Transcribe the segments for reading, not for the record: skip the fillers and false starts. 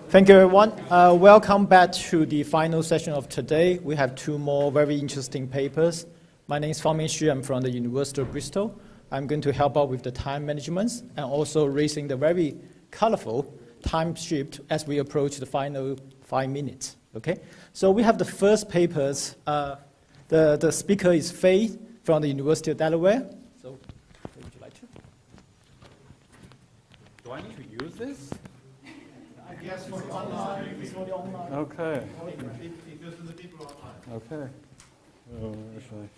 Thank you, everyone. Welcome back to the final session of today. We have two more very interesting papers. My name is Fangming. I'm from the University of Bristol. I'm going to help out with the time management and also raising the very colorful time shift as we approach the final 5 minutes. Okay? So we have the first papers. The speaker is Fei from the University of Delaware. So would you like to? Do I need to use this? Yes, for the online. It's for the online. Okay. It goes to the people online. Okay. Oh, actually.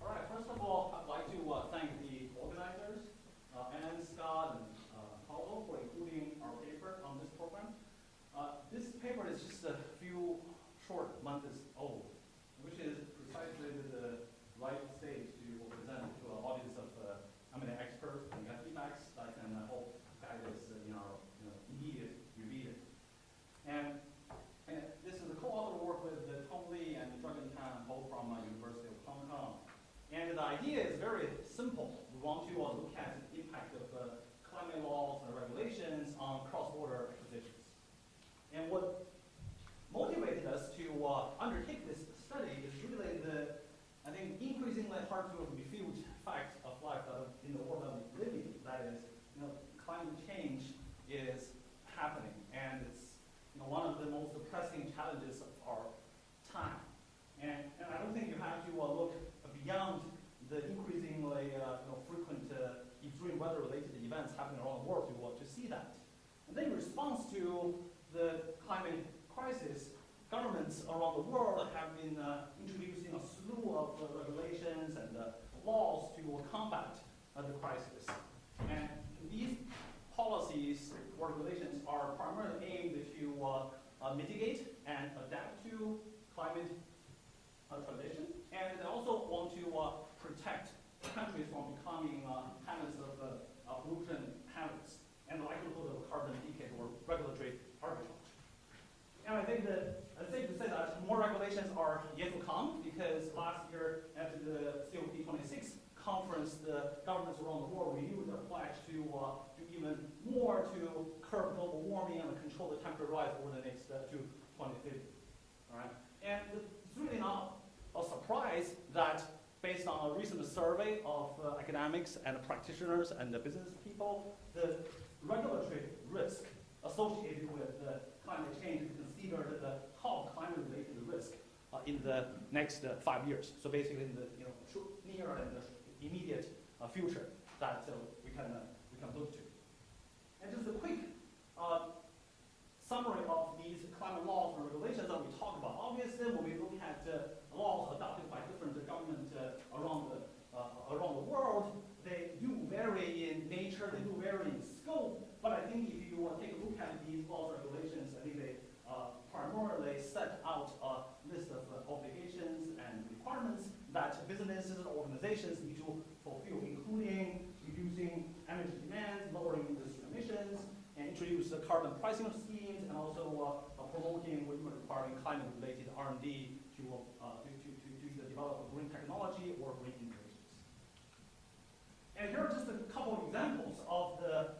All right. First of all, I'd like to thank the organizers, and Scott and Paulo, for including our paper on this program. This paper is just a few short months old, which is precisely the right stage to present to an audience of experts and get feedbacks that can help guide us in our immediate review. And this is a co-author work with Tong and Yongjun Tang, both from University of Hong Kong. And the idea is very simple. We want to look at the impact of climate laws and regulations on cross-border acquisitions. And what motivated us to undertake this study is really I think, increasingly hard to refute fact of life in the world that we live in. That is, climate change is happening, and it's one of the most pressing challenges of our time. And I don't think you have to look beyond the increasingly frequent extreme weather-related events happening around the world to see that. And then in response to the climate crisis, governments around the world have been introducing a slew of regulations and laws to combat the crisis. And these policies or regulations are primarily aimed to mitigate and adapt to climate transition. And they also want to protect countries from becoming habits of pollution habits and the likelihood of carbon leakage or regulatory arbitrage. And I think that it's safe to say that more regulations are yet to come, because last year at the COP26 conference, the governments around the world renewed their pledge to do even more to curb global warming and control the temperature rise over the next to 2050. All right? And it's really not a surprise that, based on a recent survey of academics and practitioners and business people, the regulatory risk associated with climate change is considered the top climate-related risk in the next 5 years. So basically, in the near and immediate future that we can look to. And just a quick summary of these climate laws and regulations that we talk about. Obviously, when we look at laws adopted by different governments around the world, they do vary in nature, they do vary in scope. But I think if you take a look at these laws and regulations, I think they primarily set out a list of obligations and requirements that businesses and organizations need to fulfill, including reducing energy demand, lowering industry emissions, and introduce carbon pricing schemes, and also promoting or even requiring climate-related R&D to either develop green technology or green innovations. And here are just a couple of examples of the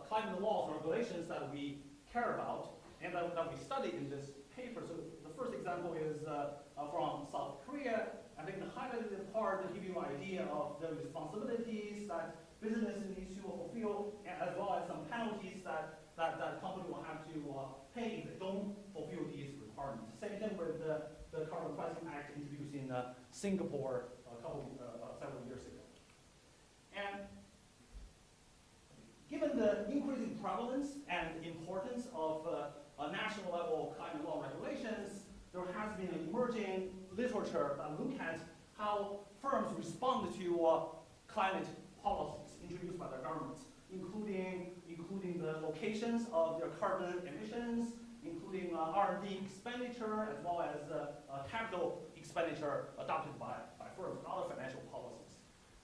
climate laws and regulations that we care about and that we studied in this paper. So the first example is from South Korea. I think the highlighted part to give you an idea of the responsibilities that businesses need to fulfill, as well as some penalties that company will have to pay if they don't fulfill these requirements. Same thing with the Carbon Pricing Act introduced in Singapore several years ago. And given the increasing prevalence and importance of national level climate law regulations, there has been an emerging literature that look at how firms respond to climate policies introduced by their governments, including the locations of their carbon emissions, including R&D expenditure, as well as capital expenditure adopted by firms and other financial policies.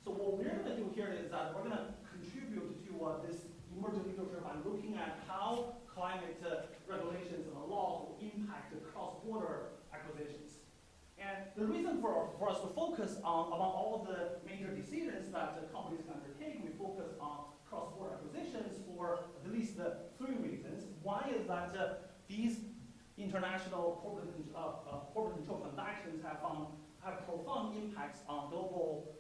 So what we're going to do here is that we're going to contribute to this emerging literature by looking at how climate regulations and laws will impact cross-border acquisitions. And the reason for us to focus on, among all the major decisions that companies can undertake, we focus on cross-border acquisitions for at least three reasons. One is that these international corporate control transactions have profound impacts on global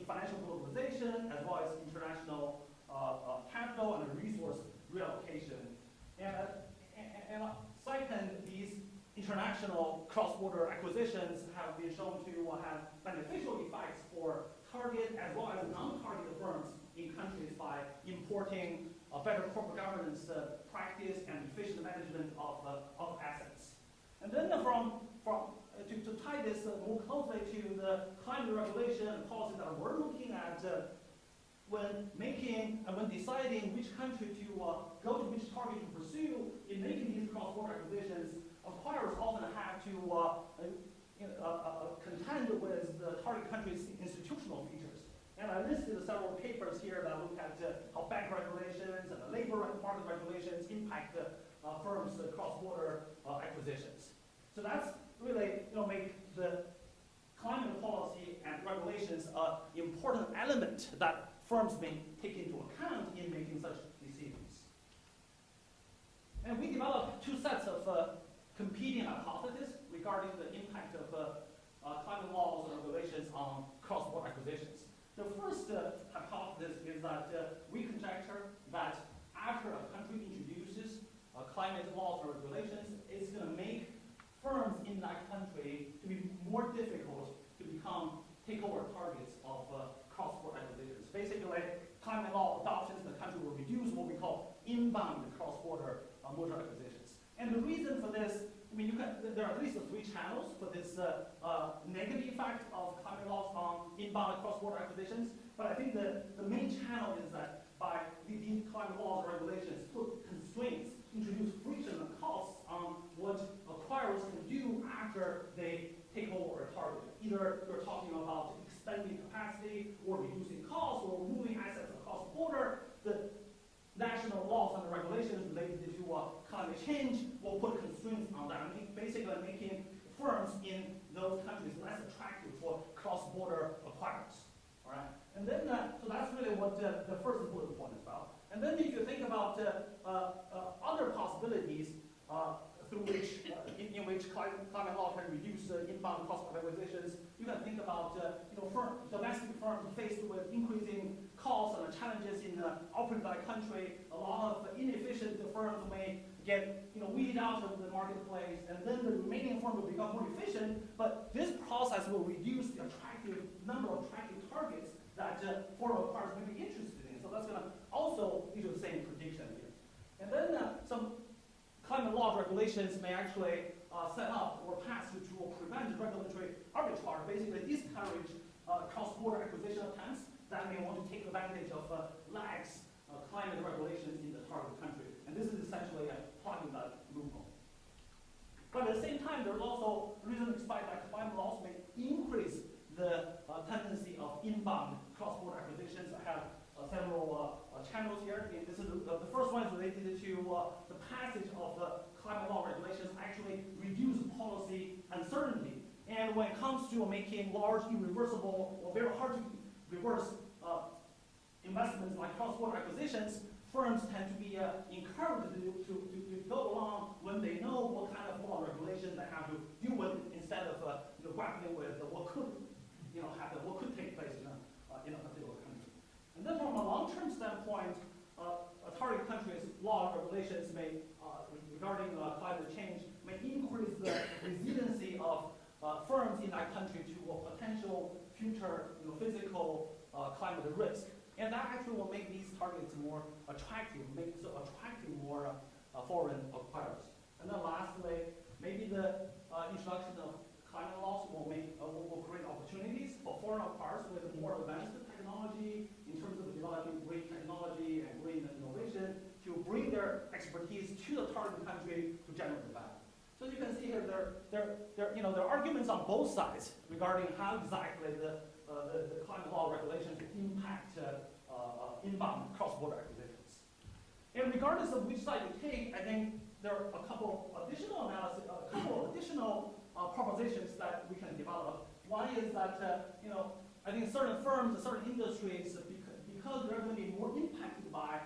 financial globalization, as well as international capital and resource reallocation. And second, these international cross-border acquisitions have been shown to have beneficial effects for target as well as non-targeted firms in countries by importing better corporate governance practice and efficient management of assets. And then to tie this more closely to the climate regulation and policy that we're looking at when deciding which country to go to, which target to pursue in making these cross-border acquisitions, acquirers often have to contend with the target country's institutional features. And I listed several papers here that look at how bank regulations and labor market regulations impact firms' cross-border acquisitions. So that's really make the climate policy and regulations an important element that firms may take into account in making such decisions. And we developed two sets of competing hypotheses regarding the impact of climate laws and regulations on cross-border acquisitions. The first hypothesis is that we conjecture that after a country introduces climate laws or regulations, it's going to make firms in that country to be more difficult to become takeover targets of cross-border acquisitions. Basically, climate law adoptions in the country will reduce what we call inbound cross-border merger acquisitions. And the reason for this, there are at least three channels for this negative effect of climate laws on inbound cross-border acquisitions. But I think the main channel is that by these climate laws or regulations put constraints, introduce friction and costs on what acquirers can do after they take over a target. Either you're talking about expanding capacity or reducing costs or moving assets across the border. The national laws and regulations related to climate change will put constraints on that, basically making firms in those countries less attractive for cross-border acquirers. All right, and then so that's really what the first bullet point is about. And then if you think about other possibilities through which in which climate law can reduce inbound cross-border acquisitions, you can think about domestic firms faced with increasing costs and challenges in operating that country. A lot of inefficient firms may get weeded out of the marketplace, and then the remaining firm will become more efficient. But this process will reduce the number of attractive targets that foreign acquirers may be interested in. So that's going to also lead to the same prediction here. And then some climate law regulations may actually set up or pass to prevent regulatory arbitrage, basically discourage cross-border acquisition attempts that may want to take advantage of lax climate regulations in the target country. And this is essentially plugging that loophole. But at the same time, there's also reason to expect that climate laws may increase the tendency of inbound cross-border acquisitions. I have several channels here. And this is the first one is related to the passage of the climate law regulations actually reduce policy uncertainty. And when it comes to making large, irreversible, or very hard to reverse investments like cross-border acquisitions, firms tend to be encouraged to go along when they know what kind of law regulation they have to deal with, instead of grappling with what could happen, what could take place in a particular country. And then from a long-term standpoint, a target country's law regulations may, regarding climate change, may increase the resiliency of firms in that country to a potential future physical climate risk. And that actually will make these targets more attractive, attracting more foreign acquirers. And then lastly, maybe the introduction of climate laws will create opportunities for foreign acquirers with more advanced technology in terms of developing green technology and green innovation to bring their expertise to the target country to generate value. So you can see here there are arguments on both sides regarding how exactly the climate law regulations impact inbound cross-border acquisitions. And regardless of which side you take, I think there are a couple additional analysis, a couple additional propositions that we can develop. One is that I think certain firms, certain industries, because they're going to be more impacted by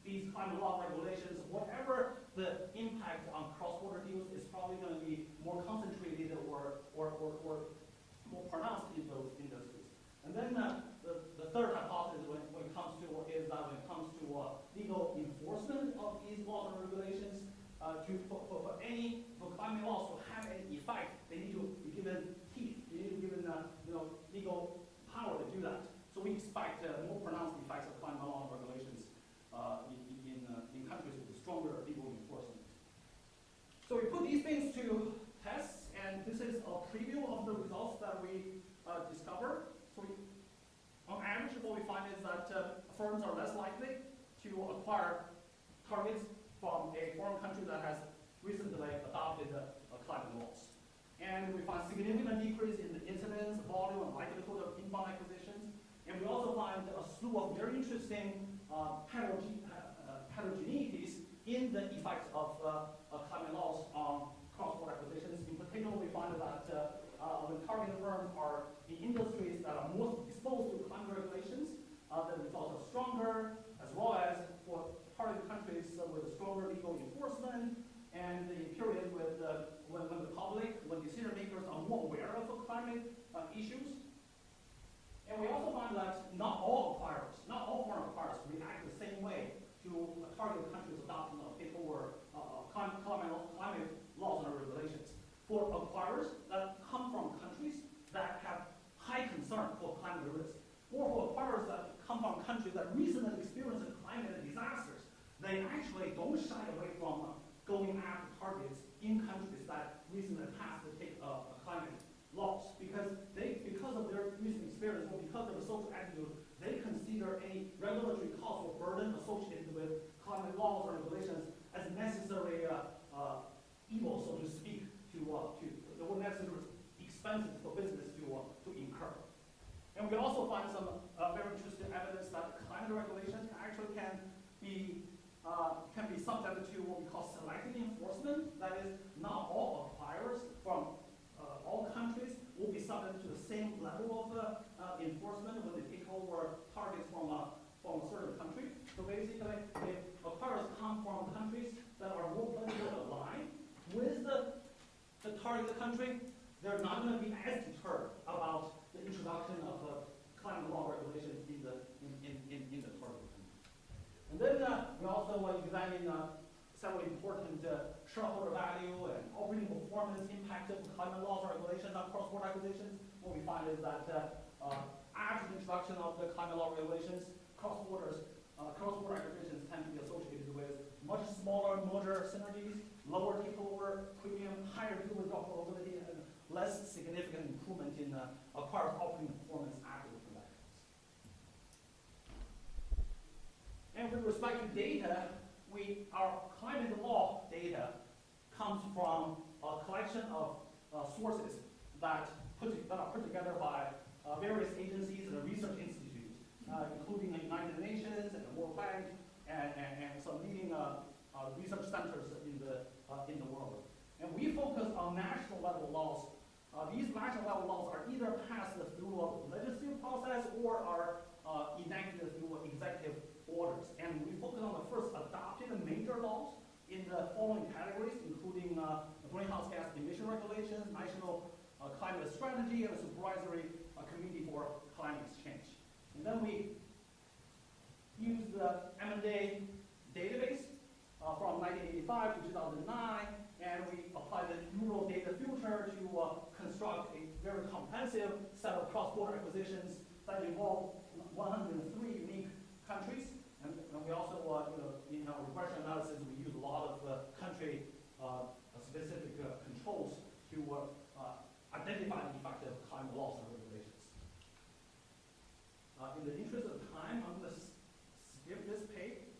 these climate law regulations, whatever the impact on cross-border deals is probably going to be more concentrated or more pronounced in those industries. And then the third hypothesis when it comes to is that when it comes to legal enforcement of these laws and regulations, for climate laws to have any effect, they need to be given teeth. They need to be given legal power to do that. So we expect more pronounced effects of climate law and regulations in countries with stronger legal enforcement. So we put these things to tests, and this is a preview of the results that we discover. So on average, what we find is that firms are less likely to acquire targets from a foreign country that has recently adopted climate laws. And we find significant decrease in the incidence, volume, and likelihood of inbound acquisitions. And we also find a slew of very interesting heterogeneities in the effects of climate laws on cross-border acquisitions. In particular, we find that when targeted firms are in industries that are most exposed to climate regulations, the results are stronger, as well as for targeted countries with stronger legal enforcement, and the period with when the public, when decision makers are more aware of climate issues. And we also find that not all acquirers, not all foreign acquirers react the same way to targeted countries adopting climate laws and regulations. For acquirers that come from countries that have high concern for climate risk, or for acquirers that come from countries that recently experienced climate disasters, they actually don't shy away from going after targets in countries that recently passed climate laws, because of their recent experience or because of the social attitude, they consider any regulatory cost or burden associated with climate laws or regulations as necessary evil, so to speak, they were necessary expenses for business to incur. And we also find some very interesting evidence that climate regulations actually can be subject to what we call selective enforcement. That is, not all acquirers from all countries will be subject to the same level of enforcement when they take over targets from a certain country. So basically, if acquirers come from countries that are more politically aligned with the target country, they're not going to be as deterred about the introduction of climate law regulations in the target country. And then we also examine several important shareholder value and operating performance impact of climate laws or regulations on cross-border acquisitions. What we find is that after the introduction of the climate law regulations, cross-border acquisitions tend to be associated with much smaller merger synergies, lower takeover premium, higher deal withdrawal probability, and less significant improvement in acquired operating performance after the transactions. And with respect to data, our climate law data comes from a collection of sources that are put together by various agencies and research institutes, including the United Nations and the World Bank and some leading research centers in the world. And we focus on national level laws. These national level laws are either passed through a legislative process or are enacted through executive orders. And we focus on the first adopted major laws in the following categories, including greenhouse gas emission regulations, national climate strategy, and the supervisory committee for climate change. And then we use the M&A database from 1985 to 2009, and we apply the neural data filter to construct a very comprehensive set of cross-border acquisitions that involve 103 unique countries. And we also, in our regression analysis, we use a lot of country-specific controls to identify the effect of climate laws and regulations. In the interest of time, I'm going to skip this page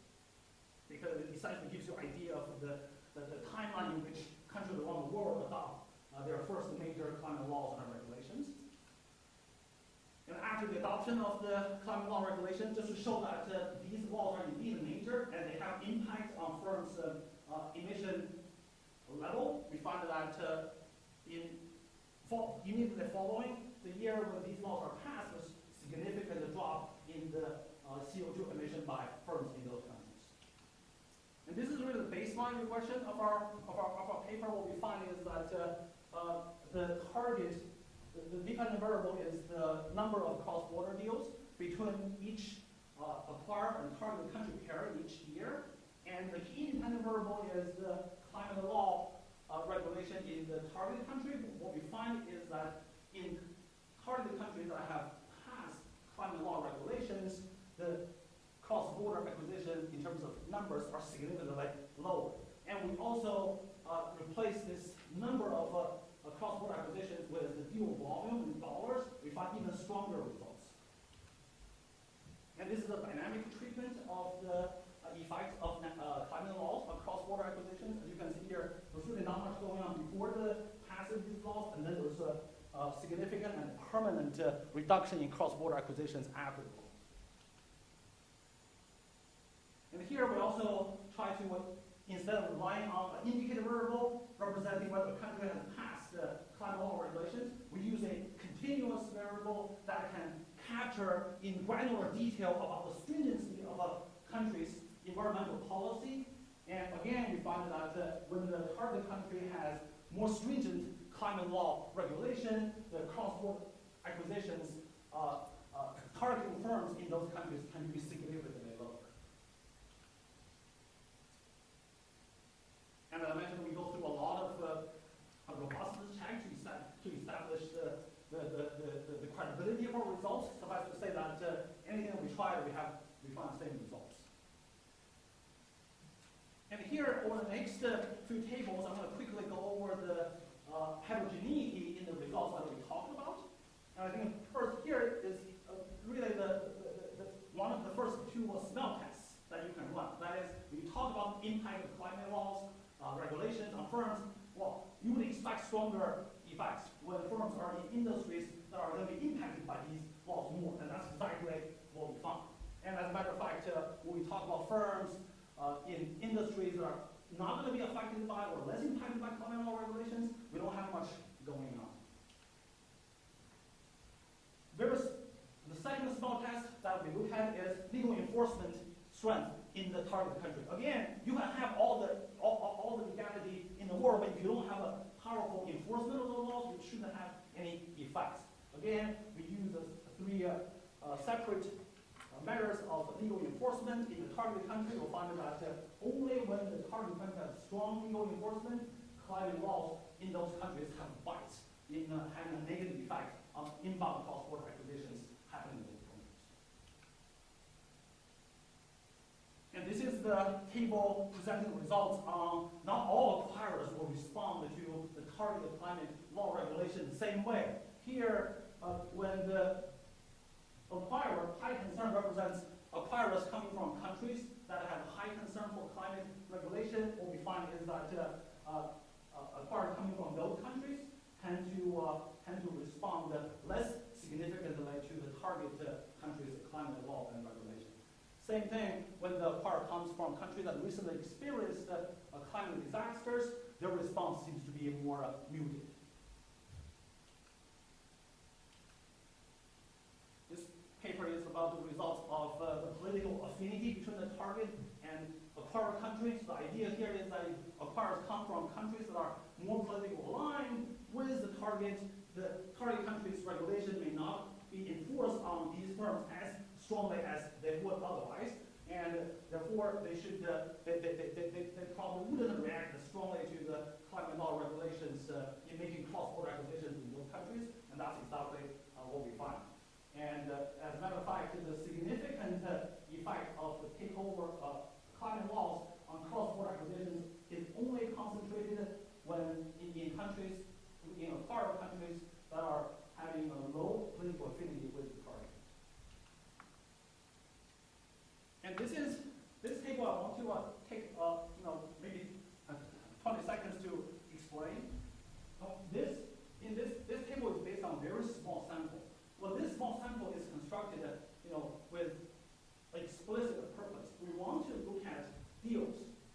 because it essentially gives you an idea of the timeline in which countries around the world adopt their first major climate laws and regulations. And after the adoption of the climate law regulations, just show that these laws are indeed major and they have impact on firms' emission level. We find that immediately following the year when these laws are passed, there's significant drop in the CO2 emission by firms in those countries. And this is really the baseline regression of our paper. What we find is that the target, the dependent variable is the number of cross-border deals between each acquirer and target country pair each year. And the key dependent variable is the climate law regulation in the targeted country. What we find is that in targeted countries that have passed climate law regulations, the cross-border acquisition in terms of numbers are significantly lower. And we also replace this number of cross-border acquisitions with the deal volume in dollars. We find even stronger results. And this is a dynamic treatment of the effects of climate laws on cross-border acquisitions. As you can see here, there's really not much going on before the passage of these laws, and then there's a significant and permanent reduction in cross-border acquisitions after the law. And here we also try to, instead of relying on an indicator variable representing whether a country has passed climate law regulations, we use a continuous variable that can capture in granular detail about the stringency of a country's environmental policy. And again, we find that when the target country has more stringent climate law regulation, the cross-border acquisitions targeting firms in those countries can be significantly lower. And as I mentioned, we go through a lot of robustness checks to establish the credibility of our results. Suffice to say that anything that we try, we find the same results. And here, over the next few tables, I'm going to quickly go over the heterogeneity in the results that we talked about. And I think first here is really one of the first two smell tests that you can run. That is, when you talk about the impact of climate laws, regulations on firms, well, you would expect stronger effects when firms are in industries that are going to be impacted by these laws more. And that's exactly what we found. And as a matter of fact, when we talk about firms in industries that are not going to be affected by or less impacted by climate law regulations, we don't have much going on. The second small test that we look at is legal enforcement strength in the target country. Again, you can have all the legality in the world, but if you don't have a powerful enforcement of the laws, you shouldn't have any effects. Again, we use three separate measures of legal enforcement in the targeted country. You'll find that only when the targeted country has strong legal enforcement, climate laws in those countries have bites in having a negative effect on inbound cross-border acquisitions happening in those countries. And this is the table presenting results on not all acquirers will respond to the targeted climate law regulation the same way. Here, when the acquirer, high concern represents acquirers coming from countries that have high concern for climate regulation. What we find is that acquirers coming from those countries tend to respond less significantly to the target countries' climate law and regulation. Same thing when the acquirer comes from countries that recently experienced climate disasters, their response seems to be more muted. Paper is about the results of the political affinity between the target and acquirer countries. The idea here is that acquirers come from countries that are more politically aligned with the target country's regulation may not be enforced on these firms as strongly as they would otherwise, and therefore they should they probably wouldn't react as strongly to the climate law regulations in making cross-border acquisitions in those countries, and that's exactly what we find. And as a matter of fact, the significant effect of the takeover of climate laws on cross-border acquisitions is only concentrated when in countries, in acquirer countries that are having a low political affinity with the target. And this table I want to take maybe 20 seconds to explain. This table is based on a very small sample. Well, this small sample is constructed, with a deals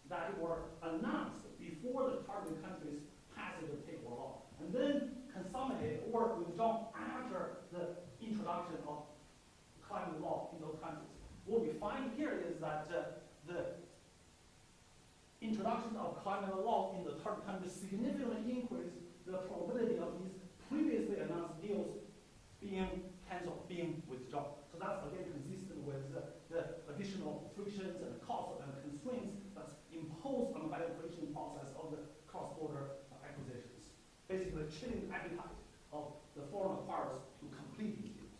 that were announced before the target countries passed the takeover law, and then consolidated or withdrawn after the introduction of climate law in those countries. What we find here is that the introduction of climate law in the target countries significantly increased the probability of these previously announced deals being cancelled, being withdrawn. So that's again consistent with the additional frictions and costs and constraints that's imposed on the value creation process of the cross-border acquisitions. Basically, chilling the appetite of the foreign acquirers to complete these deals.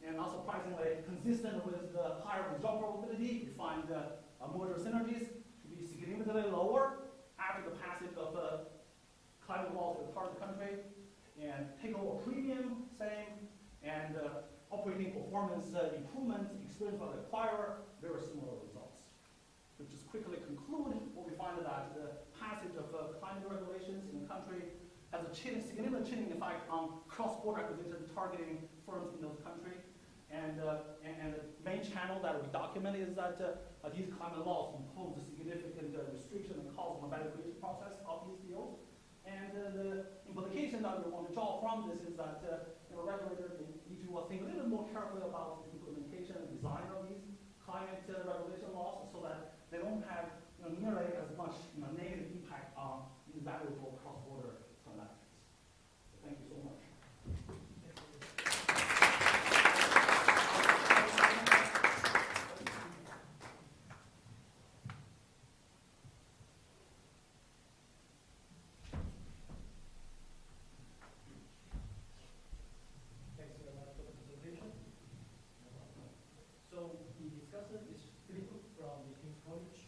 And not surprisingly, consistent with the higher withdrawal probability, we find merger synergies to be significantly lower after the passage of climate laws in the target country, and takeover premium, same, and operating performance improvement experienced by the acquirer, very similar results. To just quickly conclude, what we find is that the passage of climate regulations in the country has a significant chilling effect on cross-border acquisition targeting firms in those countries. And the main channel that we document is that these climate laws impose a significant restriction and cost on the value creation process of these deals. And the implication that we want to draw from this is that regulators need to think a little more carefully about the implementation and design of these climate regulation laws, so that they don't have nearly as much negative impact on these valuable cross-border transactions. So thank you so much. So the discussant is Filippos from the King's College.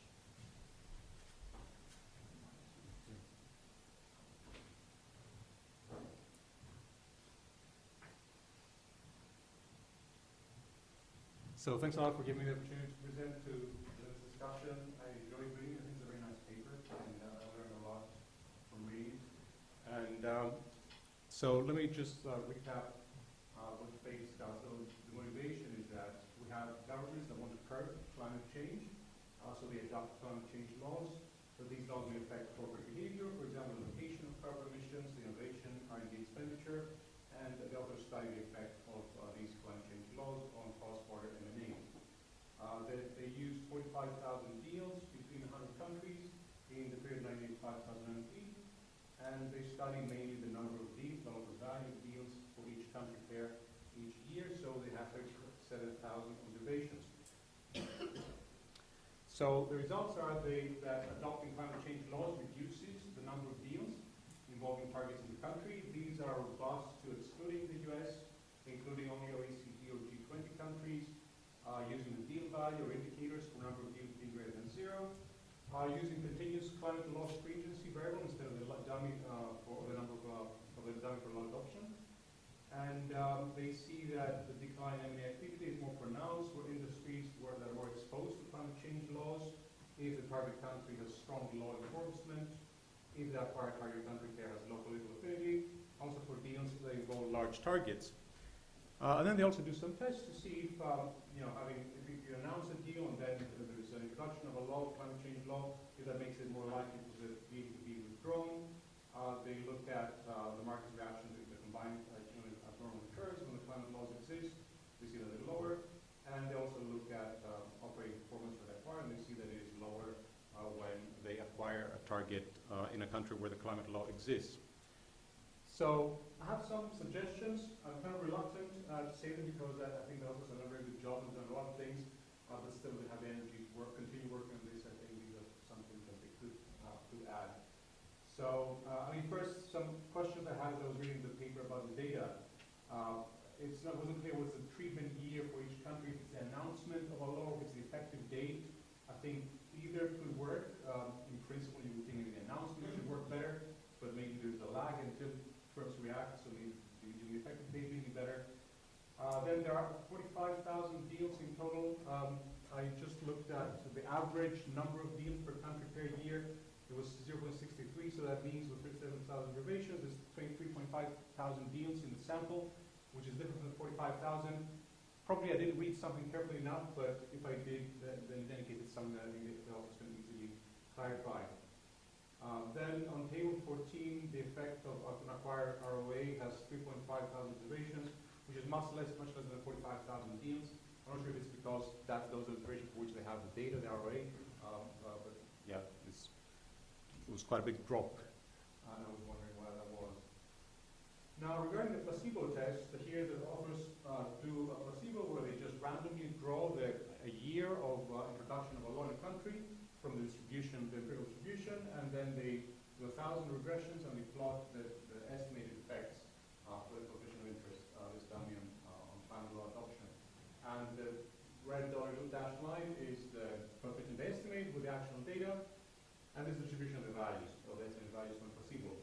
So thanks a lot for giving me the opportunity to present to this discussion. I enjoyed reading it. I think it's a very nice paper, and I learned a lot from reading. And so let me just recap what Fei discussed. So the motivation is that we have governments that want to curb climate change, so they adopt climate change laws. So these laws may affect corporate behavior, for example, the location of carbon emissions, the innovation, R&D expenditure, and they also study the effect of these climate change laws on cross-border M&A. They used 45,000 deals between 100 countries in the period 1985-2008, and they studied mainly the number of deals, the local value of deals for each country pair each year, so they have 37,000 observations. So the results are that adopting climate change laws reduces the number of deals involving targets in the country. These are robust to excluding the US, including only OECD or G20 countries, using the deal value or indicators for number of deals being greater than 0, using continuous climate loss stringency variable instead of the dummy for the number of the dummy for law adoption. And they see that the decline in M&A activity is more pronounced for industries that are more exposed to climate change laws, if the target country has strong law enforcement, if the acquired target country there has low political affinity, also for deals that involve large targets. And then they also do some tests to see if, if you announce a deal and then there is an introduction of a law, climate change law, if that makes it more likely for the deal to be withdrawn. They look at the market reaction to the combined abnormal returns when the climate laws exist. They see that they're lower. And they also look at operating performance for the acquirer, and they see that it is lower when they acquire a target in a country where the climate law exists. So I have some suggestions. I'm kind of reluctant to say them because I think the authors have done a very good job and done a lot of things, but still they have the energy to continue working on this. I think these are some things that they could add. So, first, some questions I had as I was reading the paper about the data. It wasn't clear what's the treatment year for each country, if it's the announcement of a law, if it's the effective date. I think either could work. In principle, you would think the announcement should work better, but maybe there's a lag until firms react, so maybe the effective date may be better. Then there are 45,000 deals in total. I just looked at the average number of deals per country per year. It was 0.63, so that means with 37,000 observations, there's 23,500 deals in the sample, which is different from the 45,000. Probably I didn't read something carefully enough, but if I did, then in any case it's something that I think the authors can easily clarify. Then on table 14, the effect of an acquired ROA has 3.5 thousand observations, which is much less than 45,000 deals. I'm not sure if it's because those are the observations for which they have the data, the ROA, but yeah, it was quite a big drop, and I was wondering why that was. Now, regarding the placebo test, here the authors do a placebo where they just randomly draw a year of introduction of a law in a country from the distribution, the empirical distribution, and then they do 1,000 regressions and they plot the estimated effects for the coefficient of interest, this dummy on final law adoption. And the red dotted dashed line is the coefficient they estimate with the actual data, and this is the distribution of the values, of the estimated values from placebo.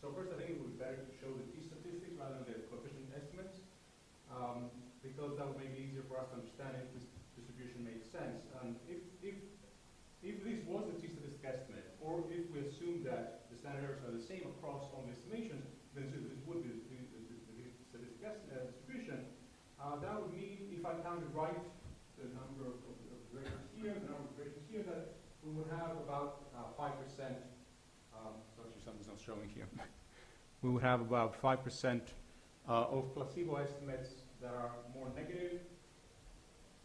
So first, I think it would be better to show the t-statistics rather than the coefficient estimates, because that would make it easier for us to understand if this distribution makes sense. And if this was the t-statistic estimate, or if we assume that the standard errors are the same across all the estimations, then this would be the statistic distribution. That would mean, if I counted right the number of observations here, the number of observations here, that we would have about 5%. Actually, something's not showing here. We would have about 5% of placebo estimates that are more negative,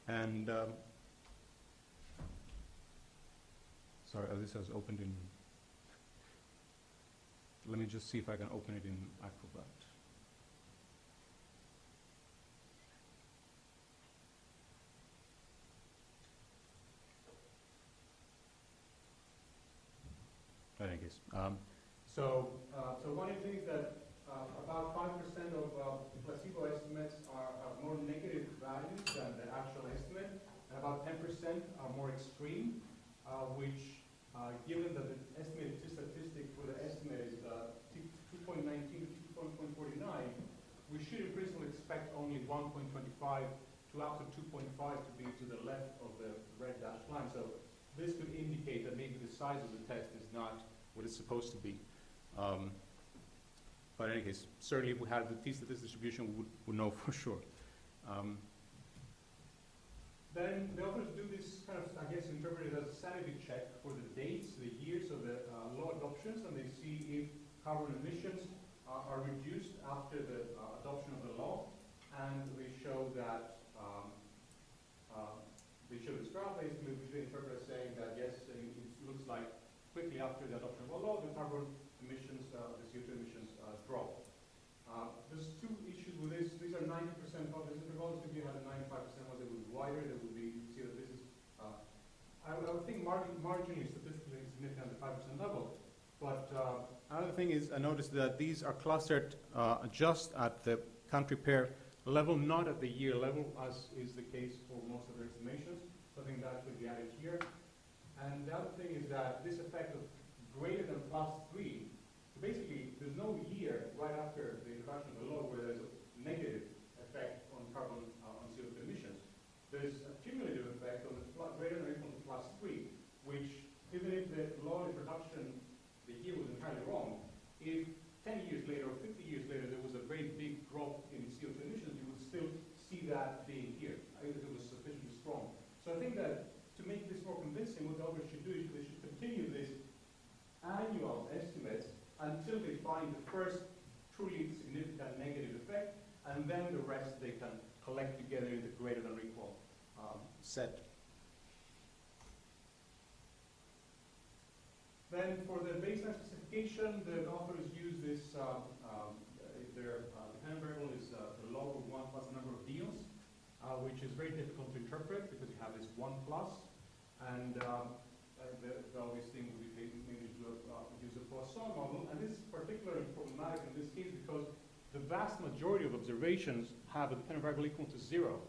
and sorry, this has opened in. Let me just see if I can open it in Acrobat. In any case, so one of the things that about 5% of placebo estimates have more negative values than the actual estimate, and about 10% are more extreme, which, given that the estimated t-statistic for the estimate is 2.19 to 2.49, we should in principle expect only 1.25 to up to 2.5 to be to the left of the red dashed line. So this could indicate that maybe the size of the test is not what it's supposed to be. But in any case, certainly if we had the t-statistic distribution, we would know for sure. Then the authors do this kind of, I guess, interpreted as a sanity check for the dates, the years of the law adoptions, and they see if carbon emissions are reduced after the adoption of the law, and they show that they show this graph basically, which they interpret as saying that yes, it looks like quickly after the adoption of the law, the carbon emissions, the CO2 emissions drop. There's two issues with this. These are 90% confidence intervals. If you had a 95% one, they would be wider. They would be, you see that this is, I would think marginally statistically significant at the 5% level. But another thing is, I noticed that these are clustered just at the country pair level, not at the year level, as is the case for most of their estimations. So I think that should be added here. And the other thing is that this effect of greater than +3, so basically there's no year right after the introduction of the law where there's a negative effect on carbon, on CO2 emissions. There's a cumulative effect on the greater than or equal to +3, which even if the law introduction, the year was entirely wrong, if 10 years later or 50 years later there was a very big drop in CO2 emissions, you would still see that being here, if it was sufficiently strong. So I think that to make this more convincing, what the authors should do is they should continue this annual estimates until they find the first truly significant negative effect, and then the rest they can collect together in the greater than or equal set. Then for the baseline specification, the authors use this, their dependent variable is the log of 1 plus the number of deals, which is very difficult to interpret because you have this 1 plus, and the obvious thing would be maybe to use a Poisson model, and this is particularly problematic in this case because the vast majority of observations have a dependent variable equal to 0,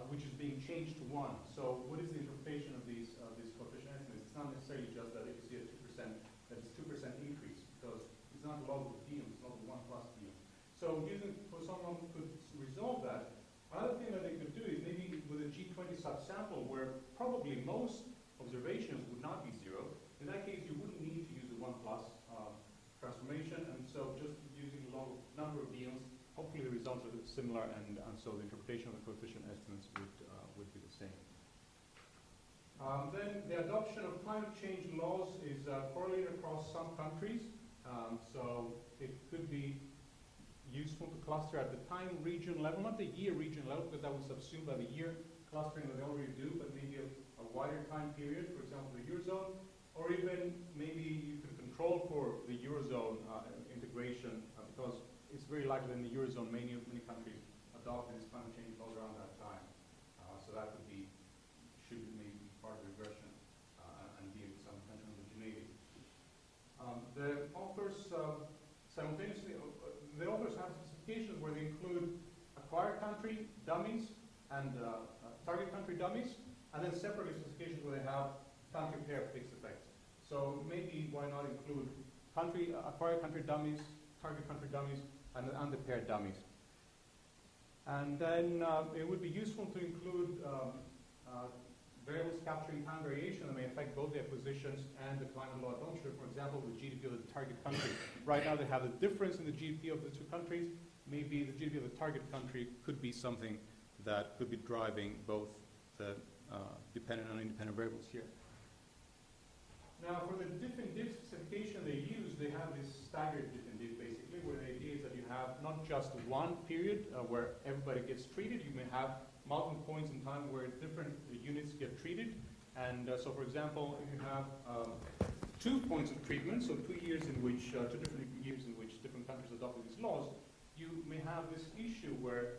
which is being changed to 1. So what is the interpretation of these coefficient estimates? It's not necessarily just that if you see a 2%, that it's 2% increase, because it's not log of deals, it's log of 1 plus deals. So using Poisson model could resolve that. Another thing that they could do is maybe with a G20 subsample where probably most observations would not be 0. In that case, you wouldn't need to use the 1 plus transformation, and so just using log number of deals, hopefully the results are similar, and so the interpretation of the coefficient estimates would be the same. Then the adoption of climate change laws is correlated across some countries. So it could be useful to cluster at the time region level, not the year region level, because that was subsumed by the year clustering that they already do, but maybe a wider time period, for example, the Eurozone, or even maybe you can control for the Eurozone integration, because it's very likely in the Eurozone many countries adopted these climate change laws around that time. So that could be, should maybe be part of the regression and be some potential homogeneity. The authors simultaneously, the authors have specifications where they include acquired country dummies and target country dummies, and then separately specifications where they have country pair fixed effects. So maybe why not include acquired country dummies, target country dummies, and the paired dummies. And then it would be useful to include variables capturing time variation that may affect both the acquisitions and the climate law adoption. For example, the GDP of the target country. Right now they have a difference in the GDP of the two countries. Maybe the GDP of the target country could be something that could be driving both the dependent and independent variables here. Now, for the diff and diff specification they use, they have this staggered diff and diff basically, where the idea is that you have not just one period where everybody gets treated. You may have multiple points in time where different units get treated. And so, for example, if you have 2 points of treatment, so 2 years in which, 2 different years in which different countries adopted these laws, you may have this issue where,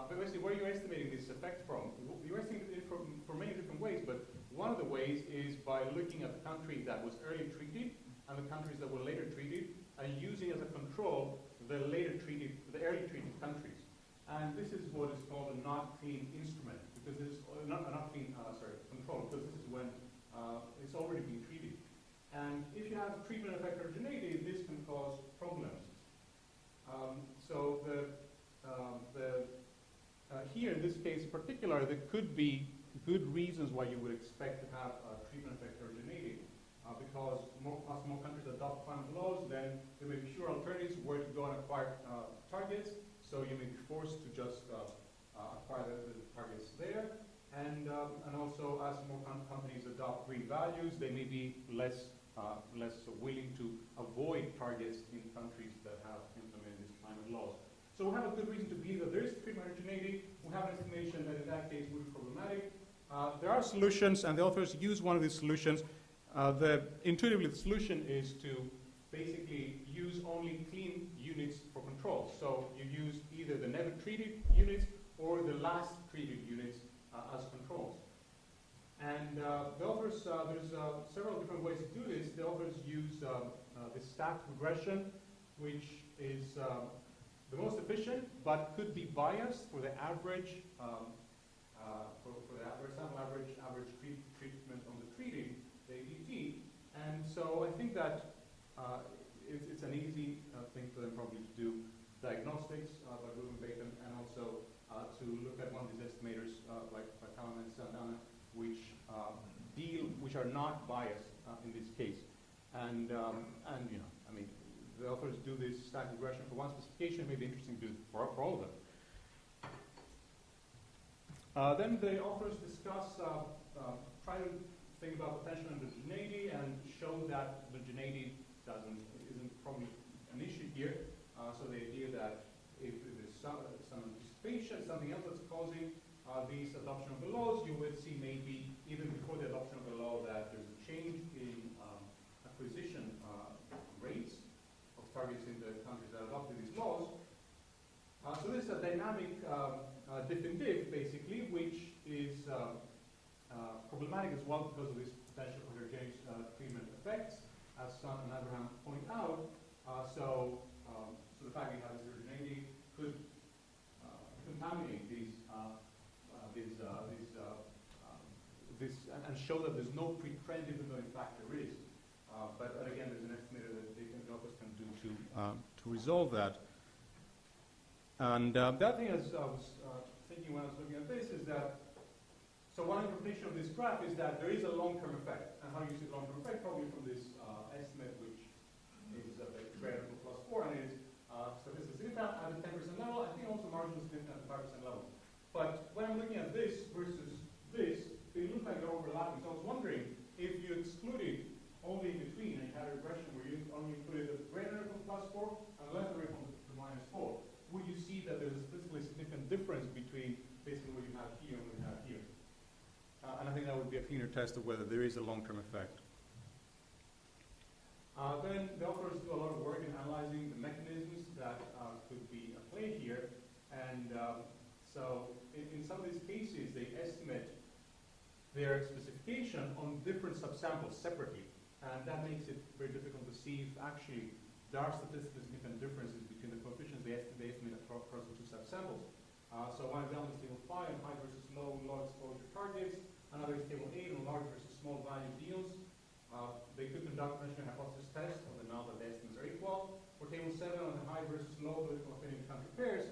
basically, where you're estimating this effect from. You're estimating it for many different ways, but one of the ways is by looking at the country that was early treated and the countries that were later treated, and using as a control the early treated countries. And this is what is called a not clean instrument, because this is not clean control, because this is when it's already been treated. And if you have treatment effect heterogeneity, this can cause problems. So here in this case in particular, there could be good reasons why you would expect to have treatment effect heterogeneity, because as more countries adopt climate laws, then there may be fewer alternatives where to go and acquire targets. So you may be forced to just acquire the targets there, and also as more companies adopt green values, they may be less willing to avoid targets in countries that have implemented these climate laws. So we have a good reason to believe that there is treatment heterogeneity. We have an estimation that in that case would be problematic. There are solutions, and the authors use one of these solutions. Intuitively, the solution is to basically use only clean units for control. So you use either the never treated units or the last treated units as controls. And the authors, there's several different ways to do this. The authors use this stacked regression, which is the most efficient, but could be biased for the average, average treatment on the treating, the ADT. And so I think that it's an easy thing for them probably to do diagnostics by Ruben Bacon, and also to look at one of these estimators like Callan and Saldana, which are not biased in this case. And you know, I mean, the authors do this stack regression for one specification. It may be interesting to do for all of them. Then the authors discuss, try to think about potential homogeneity and show that homogeneity isn't probably an issue here. So the idea that if there's some anticipation, something else that's causing this adoption of the laws, you would see maybe even before the adoption of the law that there's a change in acquisition rates of targets in the countries that adopted these laws. So this is a dynamic diff and diff, basically, which is problematic as well because of this potential heterogeneous treatment effects, as Sun and Abraham point out. So the fact that you have this heterogeneity could contaminate and show that there's no pre-trend, even though in fact there is. But again, there's an estimator that the authors can do to resolve that. And the other thing I was thinking when I was looking at this is that, so one interpretation of this graph is that there is a long-term effect. And how do you see the long-term effect? Probably from this estimate, which is greater than +4, and it is statistics significant at the 10% level. I think marginal significance at the 5% level. But when I'm looking at this versus this, they look like they're overlapping. So I was wondering if you excluded only in between and you had a regression where you only included the greater than +4 and less than the -4, would you see that there's a statistically significant difference between basically what you have here and what you have here? And I think that would be a cleaner test of whether there is a long-term effect. Then the authors do a lot of work in analyzing the mechanisms that could be at play here. And so in some of these cases, they estimate their specification on different subsamples separately. And that makes it very difficult to see if actually there are statistically significant differences between the coefficients they estimate across the two subsamples. So one example is table 5 on high versus low exposure targets. Another is table 8 on large versus small value deals. They could conduct mentioned hypothesis tests on the amount that the estimates are equal. For table 7 on the high versus low political affinity country pairs,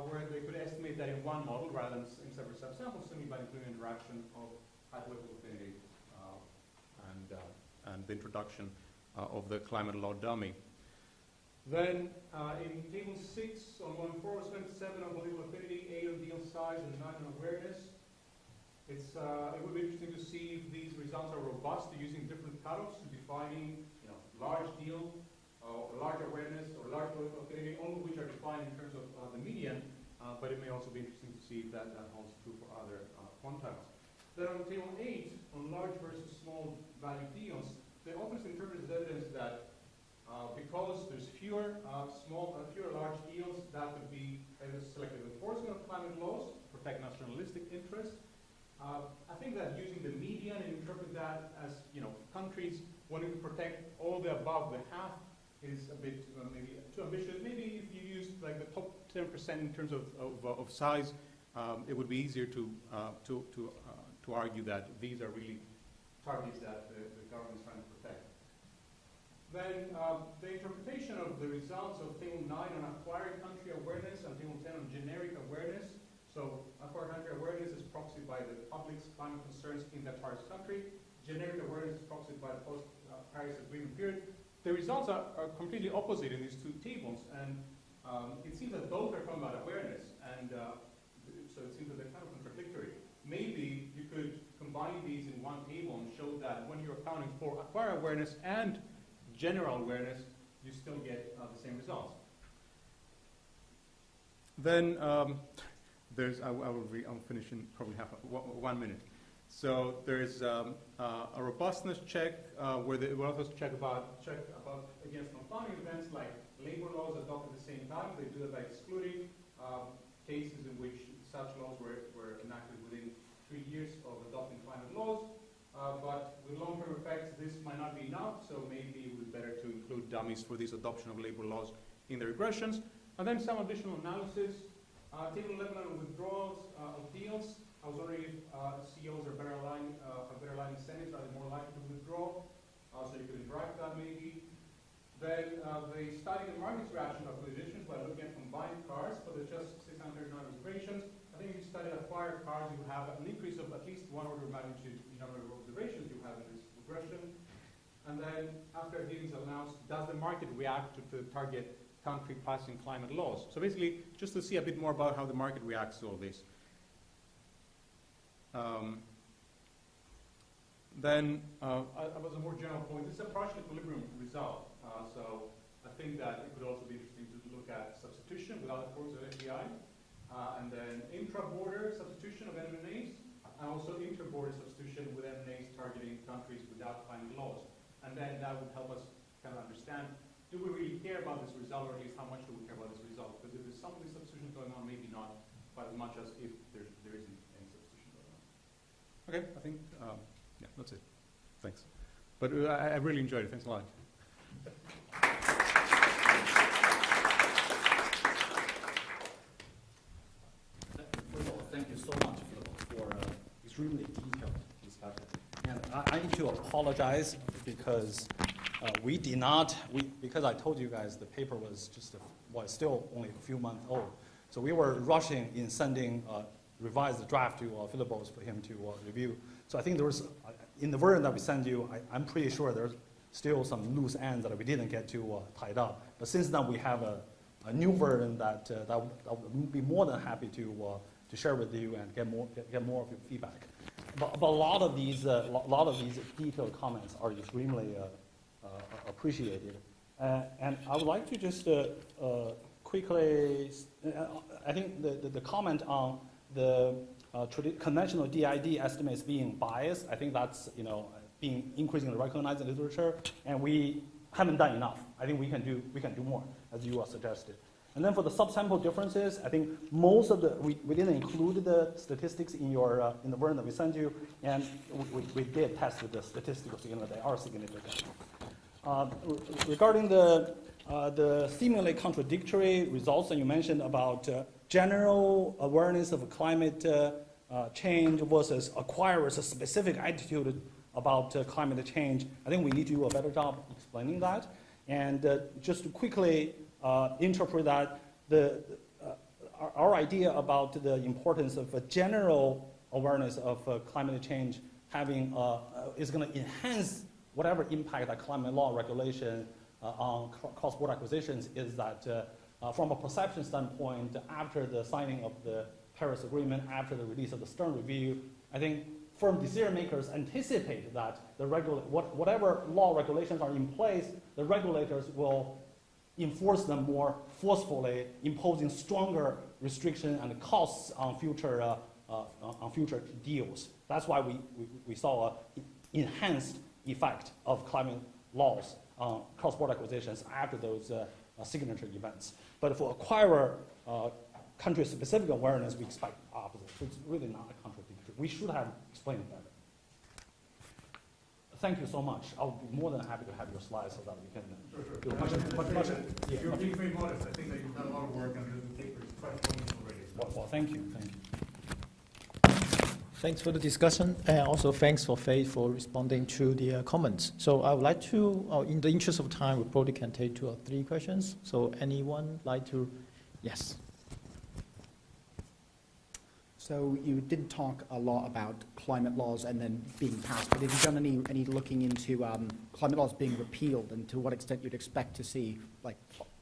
where they could estimate that in one model rather than in separate subsamples simply by including interaction of high political affinity and the introduction of the climate law dummy. Then in table 6 on 1 7 on political affinity, 8 on deal size, and 9 on awareness. It would be interesting to see if these results are robust to using different cutoffs to defining large deal, or large awareness, or large political affinity, all of which are defined in terms of the median, but it may also be interesting to see if that holds true for other quantiles. Then on table 8, on large versus small value deals, the authors interpret as evidence that because there's fewer large deals, that would be a selective enforcement of climate laws to protect nationalistic interests. I think that using the median and interpret that as countries wanting to protect all the above the half is a bit maybe too ambitious. Maybe if you use like the top 10% in terms of size, it would be easier to argue that these are really targets that the government is trying to protect. Then the interpretation of the results of table 9 on acquired country awareness and table 10 on generic awareness. So acquired country awareness is proxied by the public's climate concerns in that target country. Generic awareness is proxied by the post-Paris Agreement period. The results are completely opposite in these two tables, and it seems that both are talking about awareness, and so it seems that they're kind of contradictory. Maybe you could combine these in one table and show that when you're accounting for acquired awareness and general awareness, you still get the same results. Then I'll finish in probably 1 minute. So there's a robustness check where the authors check about against confounding events like labor laws adopted at the same time. They do that by excluding cases in which such laws were enacted within 3 years of adopting climate laws. But with long-term effects, this might not be enough, so maybe it would be better to include dummies for this adoption of labor laws in the regressions. And then some additional analysis. Table 11 on withdrawals of deals. I was wondering if CEOs are better aligned incentives, are they more likely to withdraw? So you could interact that maybe. Then they studied the market's reaction to acquisitions by looking at combined cars, but there's just 639 observations. I think if you studied acquired cars, you would have an increase of at least 1 order of magnitude in the number of observations you have in this regression. And then after dealings are announced, does the market react to the target country passing climate laws? So basically, just to see a bit more about how the market reacts to all this. Then, as a more general point, this is a partial equilibrium result. So I think that it could also be interesting to look at substitution without the force of FDI, and then intra-border substitution of MNAs, and also inter-border substitution with MNAs targeting countries without climate laws. And then that would help us kind of understand, do we really care about this result, or at least how much do we care about this result? Because if there's some of these substitution going on, maybe not quite as much as if there isn't any substitution going on. Okay, I think, yeah, that's it. Thanks. But I really enjoyed it. Thanks a lot. Thank you so much, Filippos, for extremely detailed discussion. And I need to apologize because we did not, because I told you guys the paper was still only a few months old. So we were rushing in sending revised draft to Filippos for him to review. So I think there was, in the version that we sent you, I'm pretty sure there's still some loose ends that we didn't get to tied up. But since then we have a new version that that would be more than happy to share with you and get more of your feedback. But a lot of these detailed comments are extremely appreciated. And I would like to just quickly, I think the comment on the conventional DID estimates being biased, I think that's being increasingly recognized in literature, and we haven't done enough. I think we can do more, as you suggested. And then for the subsample differences, I think most of we didn't include the statistics in the version that we sent you, and we did test with the statistical significance. They are significant. Regarding the seemingly contradictory results that you mentioned about general awareness of climate change versus acquirers' specific attitude about climate change, I think we need to do a better job explaining that. And just to quickly interpret that, our idea about the importance of a general awareness of climate change is going to enhance whatever impact that climate law regulation on cross-border acquisitions is that from a perception standpoint, after the signing of the Paris Agreement, after the release of the Stern Review, I think firm decision makers anticipate that whatever law regulations are in place, the regulators will enforce them more forcefully, imposing stronger restrictions and costs on future deals. That's why we saw an enhanced effect of climate laws on cross-border acquisitions after those signature events. But for acquirer country-specific awareness, we expect opposite. So it's really not a contradictory. We should have explained it better. Thank you so much. I'll be more than happy to have your slides so that we can do much. You're being very modest. I think that you've done a lot of work and the paper is quite poignant already. Well, thank you. Thanks for the discussion, and also thanks for Fei for responding to the comments. So I would like to, in the interest of time, we probably can take 2 or 3 questions. So anyone like to? Yes. So you did talk a lot about climate laws and then being passed, but have you done any looking into climate laws being repealed, and to what extent you'd expect to see like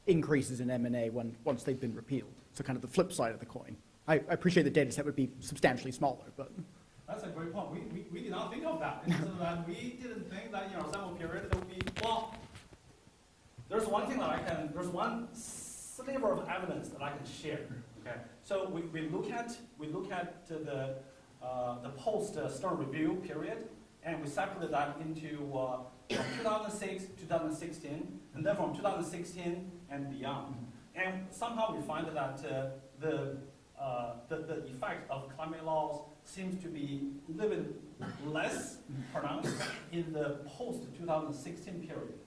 increases in M&A once they've been repealed? So kind of the flip side of the coin. I appreciate the data set would be substantially smaller, but that's a great point. We did not think of that. So that we didn't think that sample period would be well. There's one thing that there's one sliver of evidence that I can share. Okay, so we look at the post Stern Review period, and we separated that into from 2006 to 2016, and then from 2016 and beyond. And somehow we find that the effect of climate laws seems to be a little bit less pronounced in the post-2016 period.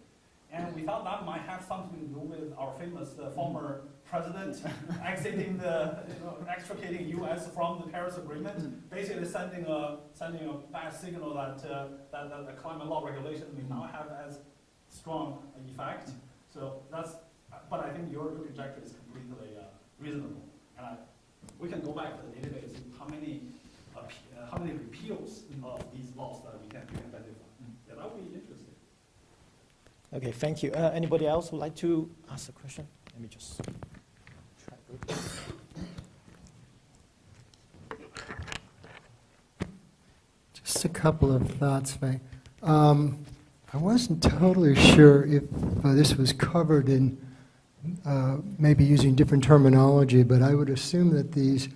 And we thought that might have something to do with our famous former president exiting extricating U.S. from the Paris Agreement, basically sending a bad signal that the climate law regulation may not have as strong an effect. So but I think your trajectory is completely reasonable. And we can go back to the database and see how many repeals of these laws that we can identify. Yeah, that would be interesting. Okay, thank you. Anybody else would like to ask a question? Let me just try. Just a couple of thoughts, Fei. I wasn't totally sure if this was covered in maybe using different terminology, but I would assume that these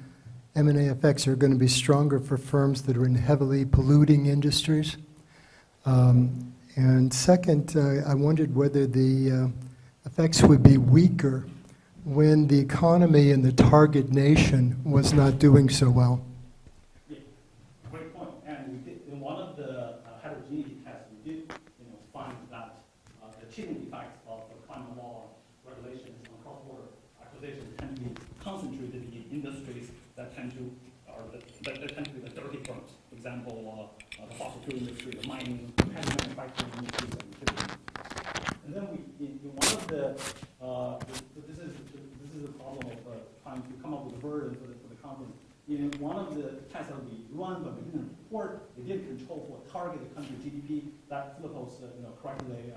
M&A effects are going to be stronger for firms that are in heavily polluting industries. And second, I wondered whether the effects would be weaker when the economy in the target nation was not doing so well. Yeah, great point. And we did, in one of the heterogeneity tests, we did find that the chilling effects of the climate law regulations on cross-border acquisitions tend to be concentrated in industries that tend to be the dirty firms. For example, the fossil fuel industry, the mining, heavy manufacturing industries, and utilities. And then in one of the this is the problem of trying to come up with a burden for the conference. In one of the tests that we run but we didn't report, we did control for targeted country GDP that Filippos correctly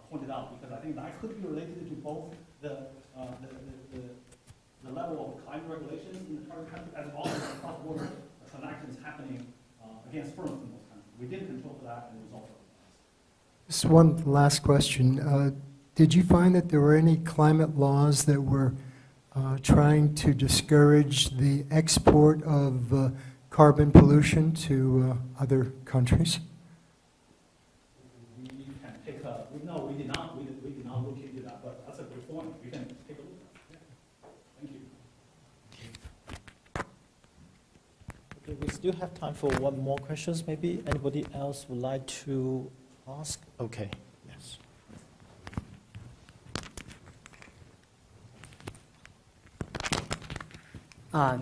pointed out, because I think that could be related to both the level of climate regulations in the target country as well as cross-border transactions happening against firms in those countries. We did control for that, and it was also. Just one last question. Did you find that there were any climate laws that were trying to discourage the export of carbon pollution to other countries? We can take a, no, we did not look into that, but that's a good point. We can take a look at that. Yeah. Thank you. Okay, we still have time for one more questions, maybe. Anybody else would like to ask? Okay, yes.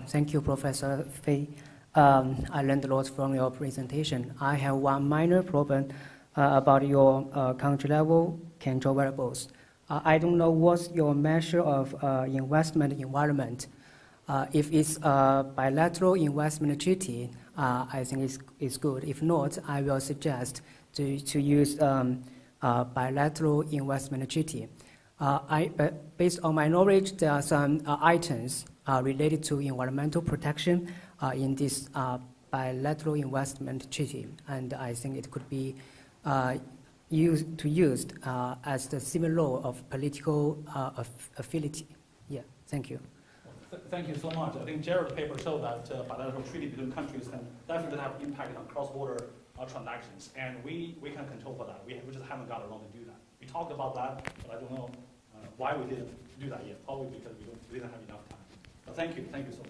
Thank you, Professor Fei. I learned a lot from your presentation. I have one minor problem about your country-level control variables. I don't know what's your measure of investment environment. If it's a bilateral investment treaty, I think it's good. If not, I will suggest to use bilateral investment treaty. Based on my knowledge, there are some items related to environmental protection in this bilateral investment treaty, and I think it could be used as the similar law of political affinity. Yeah, thank you. Thank you so much. I think Jarrad's paper showed that bilateral treaty between countries can definitely have impact on cross-border transactions, and we can control for that. We just haven't got around to do that. We talked about that, but I don't know why we didn't do that yet. Probably because we didn't have enough time. But thank you so much.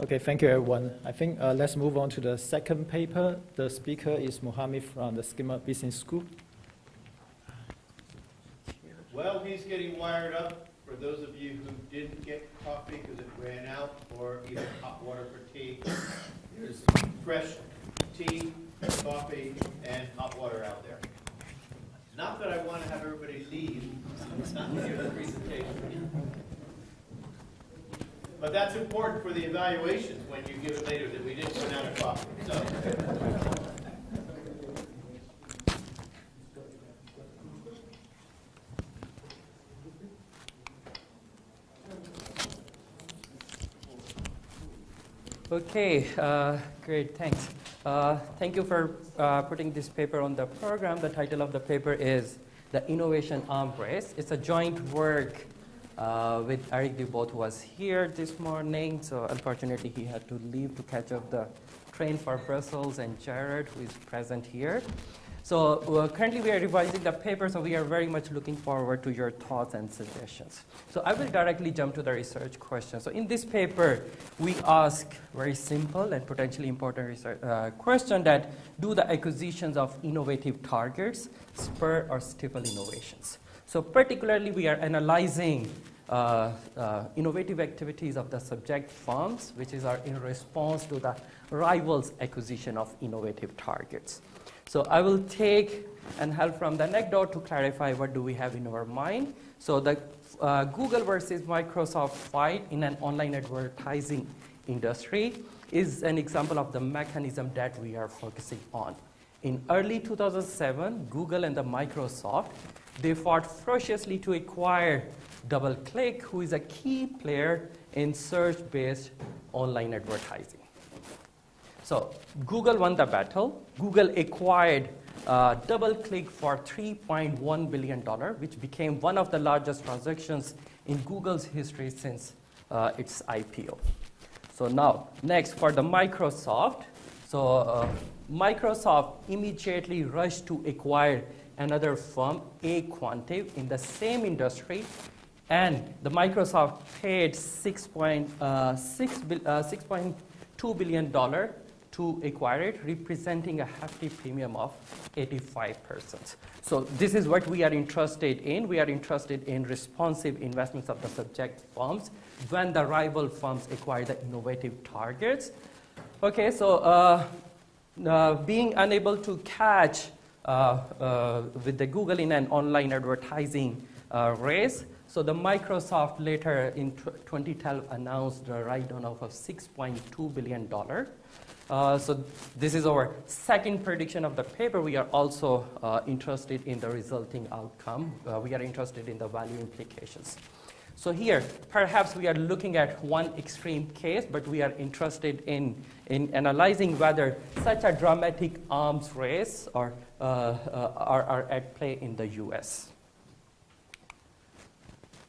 Okay, thank you, everyone. I think let's move on to the second paper. The speaker is Muhammad from the SKEMA Business School. Well, he's getting wired up. For those of you who didn't get coffee because it ran out, or even hot water for tea, there's fresh tea, coffee, and hot water out there. Not that I want to have everybody leave. It's not to give a presentation. But that's important for the evaluations when you give it later that we didn't run out of coffee. So. Okay, great, thanks. Thank you for putting this paper on the program. The title of the paper is The Innovation Arms Race. It's a joint work with Eric Bodt, who was here this morning. So unfortunately, he had to leave to catch up the train for Brussels, and Jarrad, who is present here. So currently, we are revising the paper, so we are very much looking forward to your thoughts and suggestions. So I will directly jump to the research question. So in this paper, we ask very simple and potentially important research question that, do the acquisitions of innovative targets spur or stifle innovations? So particularly, we are analyzing innovative activities of the subject firms, which is in response to the rivals' acquisition of innovative targets. So I will take and help from the anecdote to clarify what do we have in our mind. So the Google versus Microsoft fight in an online advertising industry is an example of the mechanism that we are focusing on. In early 2007, Google and the Microsoft, they fought ferociously to acquire DoubleClick, who is a key player in search-based online advertising. So Google won the battle. Google acquired DoubleClick for $3.1 billion, which became one of the largest transactions in Google's history since its IPO. So now, next for the Microsoft. So Microsoft immediately rushed to acquire another firm, Quantive, in the same industry. And the Microsoft paid $6.2 billion to acquire it, representing a hefty premium of 85%. So this is what we are interested in. We are interested in responsive investments of the subject firms when the rival firms acquire the innovative targets. Okay, so being unable to catch with the Google in an online advertising race, so the Microsoft later in 2012 announced a write-down of $6.2 billion. So this is our second prediction of the paper. We are also interested in the resulting outcome. We are interested in the value implications. So here, perhaps we are looking at one extreme case, but we are interested in analyzing whether such a dramatic arms race are at play in the US.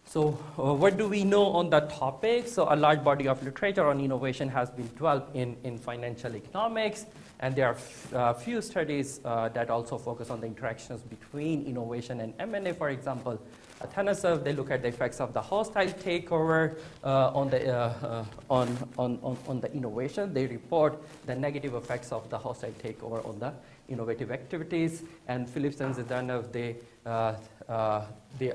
So what do we know on that topic? So a large body of literature on innovation has been developed in financial economics, and there are few studies that also focus on the interactions between innovation and M&A. For example, Tennessee, they look at the effects of the hostile takeover on the innovation. They report the negative effects of the hostile takeover on the innovative activities. And Phillips and Zidanov, they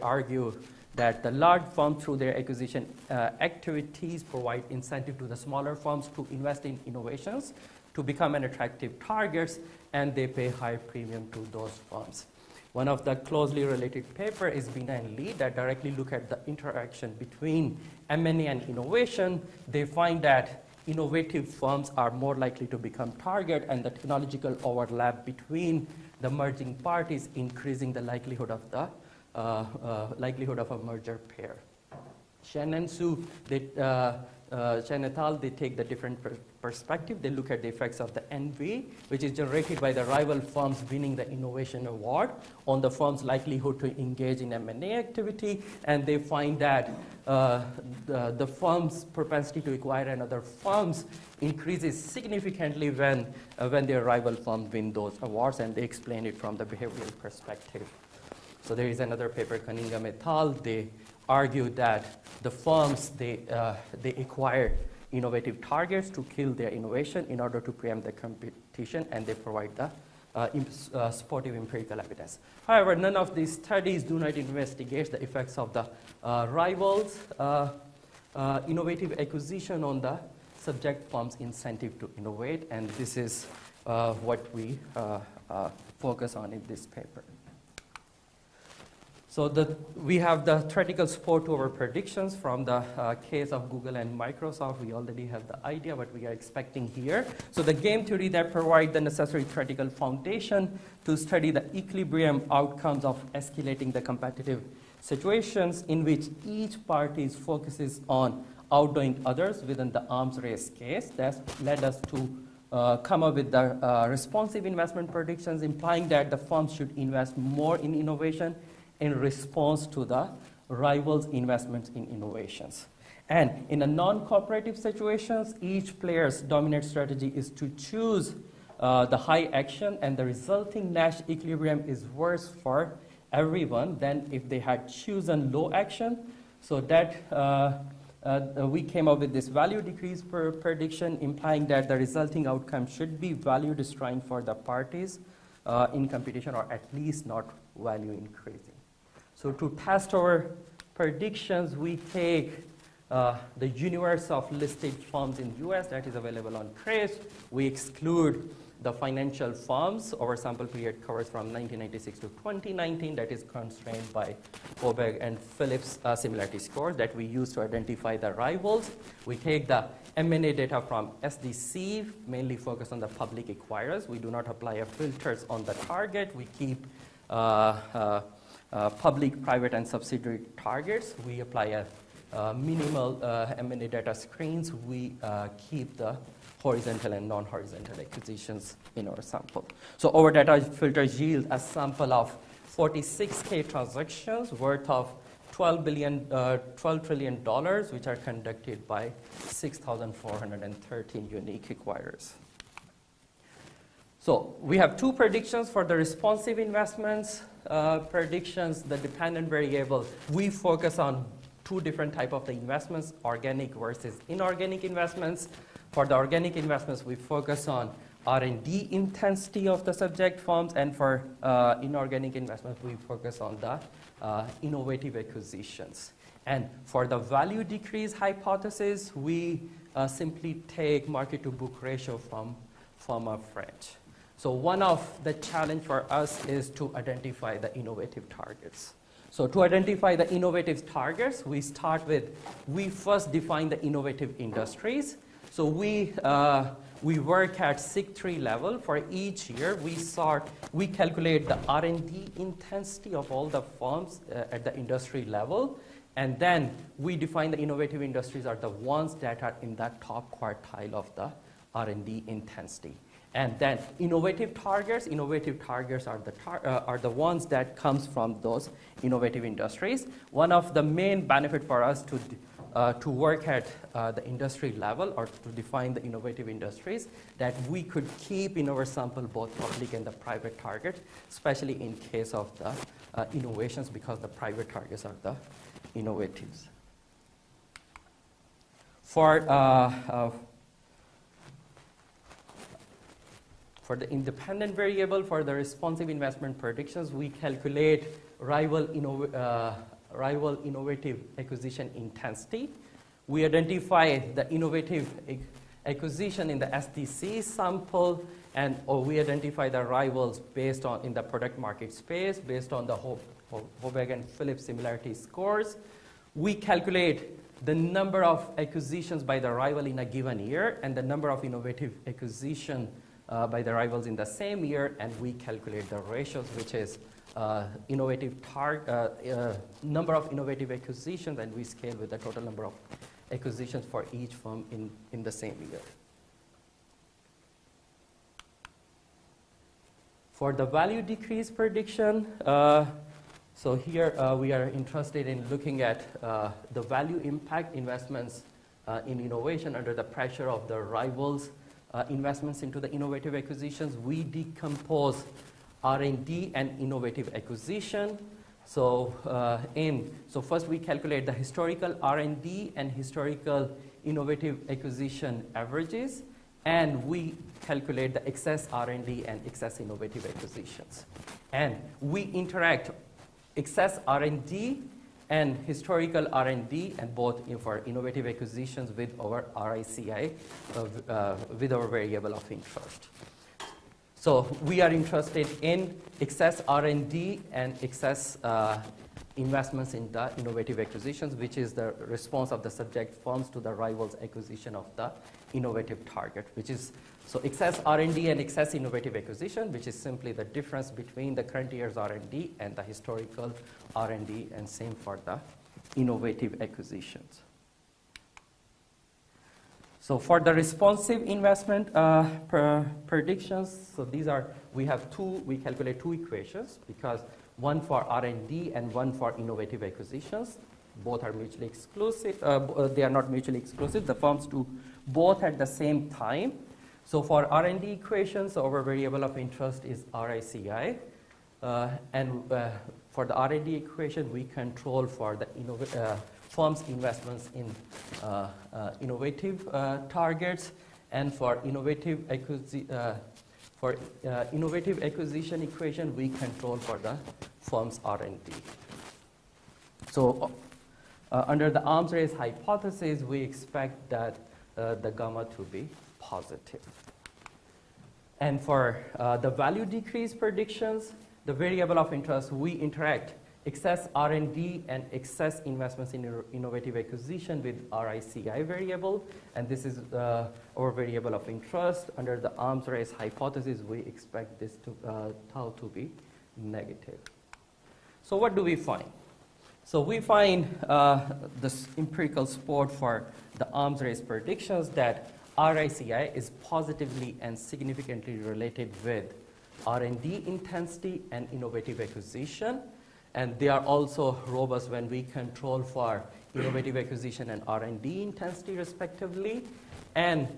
argue that the large firms, through their acquisition activities, provide incentive to the smaller firms to invest in innovations to become an attractive targets, and they pay high premium to those firms. One of the closely related paper is Bina and Lee that directly look at the interaction between M&A and innovation. They find that innovative firms are more likely to become target, and the technological overlap between the merging parties increasing the likelihood of the likelihood of a merger pair. Shen and Su, Shen et al., they take the different perspective. They look at the effects of the envy, which is generated by the rival firms winning the innovation award, on the firm's likelihood to engage in M&A activity, and they find that the firm's propensity to acquire another firms increases significantly when their rival firms win those awards, and they explain it from the behavioral perspective. So there is another paper, Cunningham et al. They argue that the firms, they acquire innovative targets to kill their innovation in order to preempt the competition, and they provide the supportive empirical evidence. However, none of these studies do not investigate the effects of the rivals' innovative acquisition on the subject firm's incentive to innovate, and this is what we focus on in this paper. So we have the theoretical support to our predictions from the case of Google and Microsoft. We already have the idea what we are expecting here. So the game theory that provides the necessary theoretical foundation to study the equilibrium outcomes of escalating the competitive situations in which each party focuses on outdoing others within the arms race case. That led us to come up with the responsive investment predictions, implying that the firms should invest more in innovation in response to the rivals' investments in innovations. And in a non-cooperative situations, each player's dominant strategy is to choose the high action, and the resulting Nash equilibrium is worse for everyone than if they had chosen low action. So that we came up with this value decrease prediction, implying that the resulting outcome should be value destroying for the parties in competition, or at least not value increasing. So to test our predictions, we take the universe of listed firms in US that is available on TRACE. We exclude the financial firms. Our sample period covers from 1996 to 2019. That is constrained by Obeg and Phillips similarity scores that we use to identify the rivals. We take the M&A data from SDC, mainly focused on the public acquirers. We do not apply filters on the target. We keep public, private, and subsidiary targets. We apply a minimal M&A data screens. We keep the horizontal and non-horizontal acquisitions in our sample. So our data filters yield a sample of 46K transactions worth of $12 trillion, which are conducted by 6,413 unique acquirers. So we have two predictions for the responsive investments. Predictions, the dependent variable, we focus on two different types of the investments, organic versus inorganic investments. For the organic investments, we focus on R&D intensity of the subject firms, and for inorganic investments, we focus on the innovative acquisitions. And for the value decrease hypothesis, we simply take market to book ratio from a French. So one of the challenge for us is to identify the innovative targets. So to identify the innovative targets, we first define the innovative industries. So we we work at SIG3 level. For each year, we calculate the R&D intensity of all the firms at the industry level. And then we define the innovative industries are the ones that are in that top quartile of the R&D intensity. And then innovative targets are the ones that comes from those innovative industries. One of the main benefit for us to work at the industry level or to define the innovative industries that we could keep in our sample both public and the private targets, especially in case of the innovations, because the private targets are the innovatives. For the independent variable, for the responsive investment predictions, we calculate rival innovative acquisition intensity. We identify the innovative acquisition in the SDC sample, and we identify the rivals based on in the product market space, based on the Hoback and Phillips similarity scores. We calculate the number of acquisitions by the rival in a given year and the number of innovative acquisition by the rivals in the same year, and we calculate the ratios, which is number of innovative acquisitions, and we scale with the total number of acquisitions for each firm in the same year. For the value decrease prediction, so here we are interested in looking at the value impact investments in innovation under the pressure of the rivals' investments into the innovative acquisitions. We decompose R&D and innovative acquisition. So first we calculate the historical R&D and historical innovative acquisition averages, and we calculate the excess R&D and excess innovative acquisitions. And we interact excess R&D and historical R&D, and both for innovative acquisitions with our RICI, with our variable of interest. So we are interested in excess R&D and excess investments in the innovative acquisitions, which is the response of the subject firms to the rivals' acquisition of the innovative target, which is so excess R&D and excess innovative acquisition, which is simply the difference between the current year's R&D and the historical R&D, and same for the innovative acquisitions. So for the responsive investment predictions, so these are, we calculate two equations, because one for R&D and one for innovative acquisitions. Both are mutually exclusive. They are not mutually exclusive. The firms do both at the same time. So for R&D equations, our variable of interest is RICI. And for the R&D equation, we control for the firms' investments in innovative targets, and for innovative acquisition equation, we control for the firm's R&D. So under the arms race hypothesis, we expect that the gamma to be positive. And for the value decrease predictions, the variable of interest, we interact excess R&D and excess investments in innovative acquisition with RICI variable, and this is our variable of interest. Under the arms race hypothesis, we expect this to tau to be negative. So what do we find? So we find this empirical support for the arms race predictions that RICI is positively and significantly related with R&D intensity and innovative acquisition. And they are also robust when we control for innovative acquisition and R&D intensity respectively. And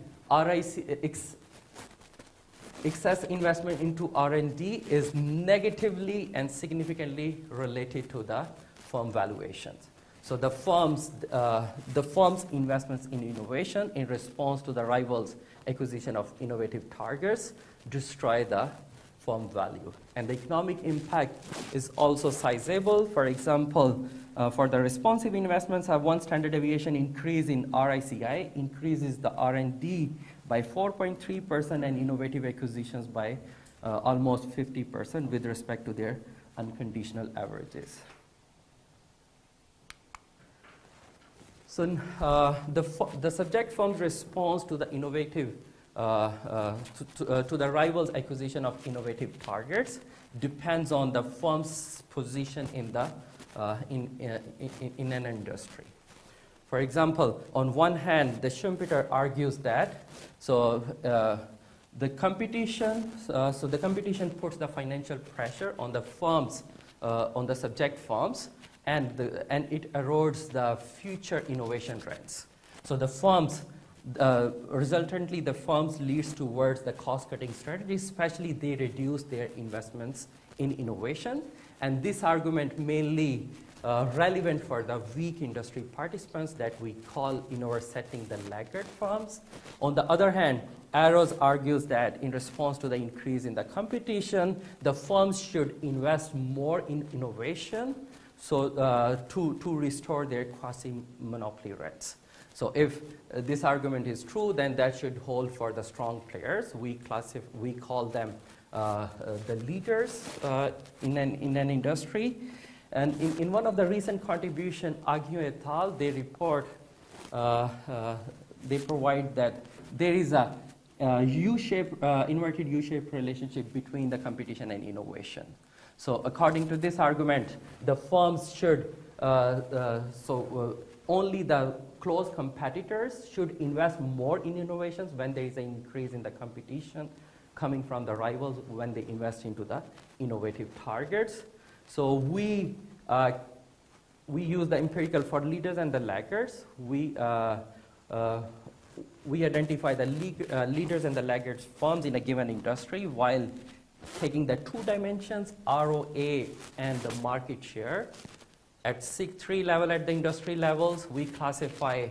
excess investment into R&D is negatively and significantly related to the firm valuations. So the firm's investments in innovation in response to the rivals' acquisition of innovative targets destroy the firm value. And the economic impact is also sizable. For example, for the responsive investments, have one standard deviation increase in RICI increases the R&D by 4.3% and innovative acquisitions by almost 50% with respect to their unconditional averages. So the subject firm's response to the innovative to the rival's acquisition of innovative targets depends on the firm's position in the in an industry. For example, on one hand, the Schumpeter argues that the competition puts the financial pressure on the firms, on the subject firms, and it erodes the future innovation trends. So the firms, resultantly, the firms leads towards the cost-cutting strategy, especially they reduce their investments in innovation. And this argument mainly relevant for the weak industry participants that we call in our setting the laggard firms. On the other hand, Arrows argues that in response to the increase in the competition, the firms should invest more in innovation to restore their quasi-monopoly rights. So if this argument is true, then that should hold for the strong players. We call them the leaders in an industry. And in one of the recent contributions, Agnew et al., they report, they provide that there is a inverted U-shaped relationship between the competition and innovation. So according to this argument, the firms should, only the close competitors should invest more in innovations when there is an increase in the competition coming from the rivals when they invest into the innovative targets. So we use the empirical for leaders and the laggards. We identify the leaders and the laggards firms in a given industry while taking the two dimensions, ROA and the market share. At SIG3 level, at the industry levels, we classify,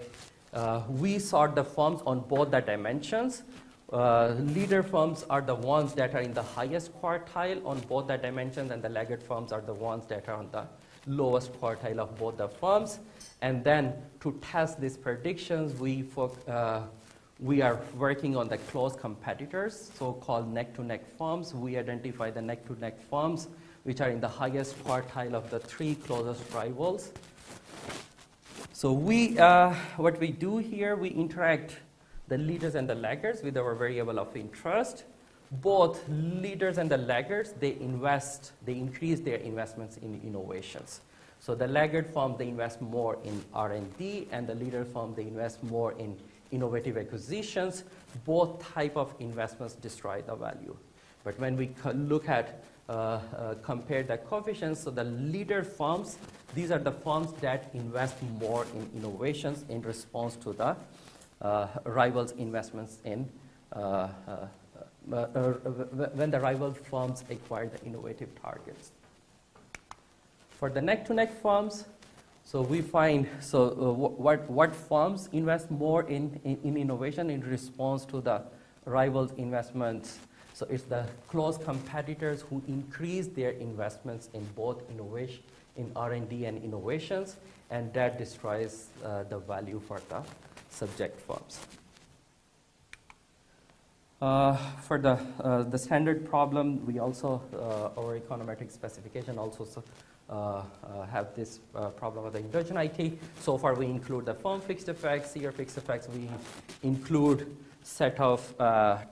we sort the firms on both the dimensions. Leader firms are the ones that are in the highest quartile on both the dimensions, and the laggard firms are the ones that are on the lowest quartile of both the firms. And then to test these predictions, we are working on the close competitors, so-called neck-to-neck firms. We identify the neck-to-neck firms, which are in the highest quartile of the three closest rivals. So what we do here, we interact the leaders and the laggards with our variable of interest. Both leaders and the laggards, they increase their investments in innovations. So the laggard firm, they invest more in R&D, and the leader firm, they invest more in innovative acquisitions. Both type of investments destroy the value. But when we look at compare the coefficients, so the leader firms, these are the firms that invest more in innovations in response to the rivals' investments in when the rival firms acquire the innovative targets. For the neck-to-neck firms, so we find what firms invest more in innovation in response to the rivals' investments. So it's the close competitors who increase their investments in both innovation, in R&D and innovations, and that destroys the value for the subject firms. For the standard problem, we also, our econometric specification also have this problem of the endogeneity. So far we include the firm fixed effects, year fixed effects. We include set of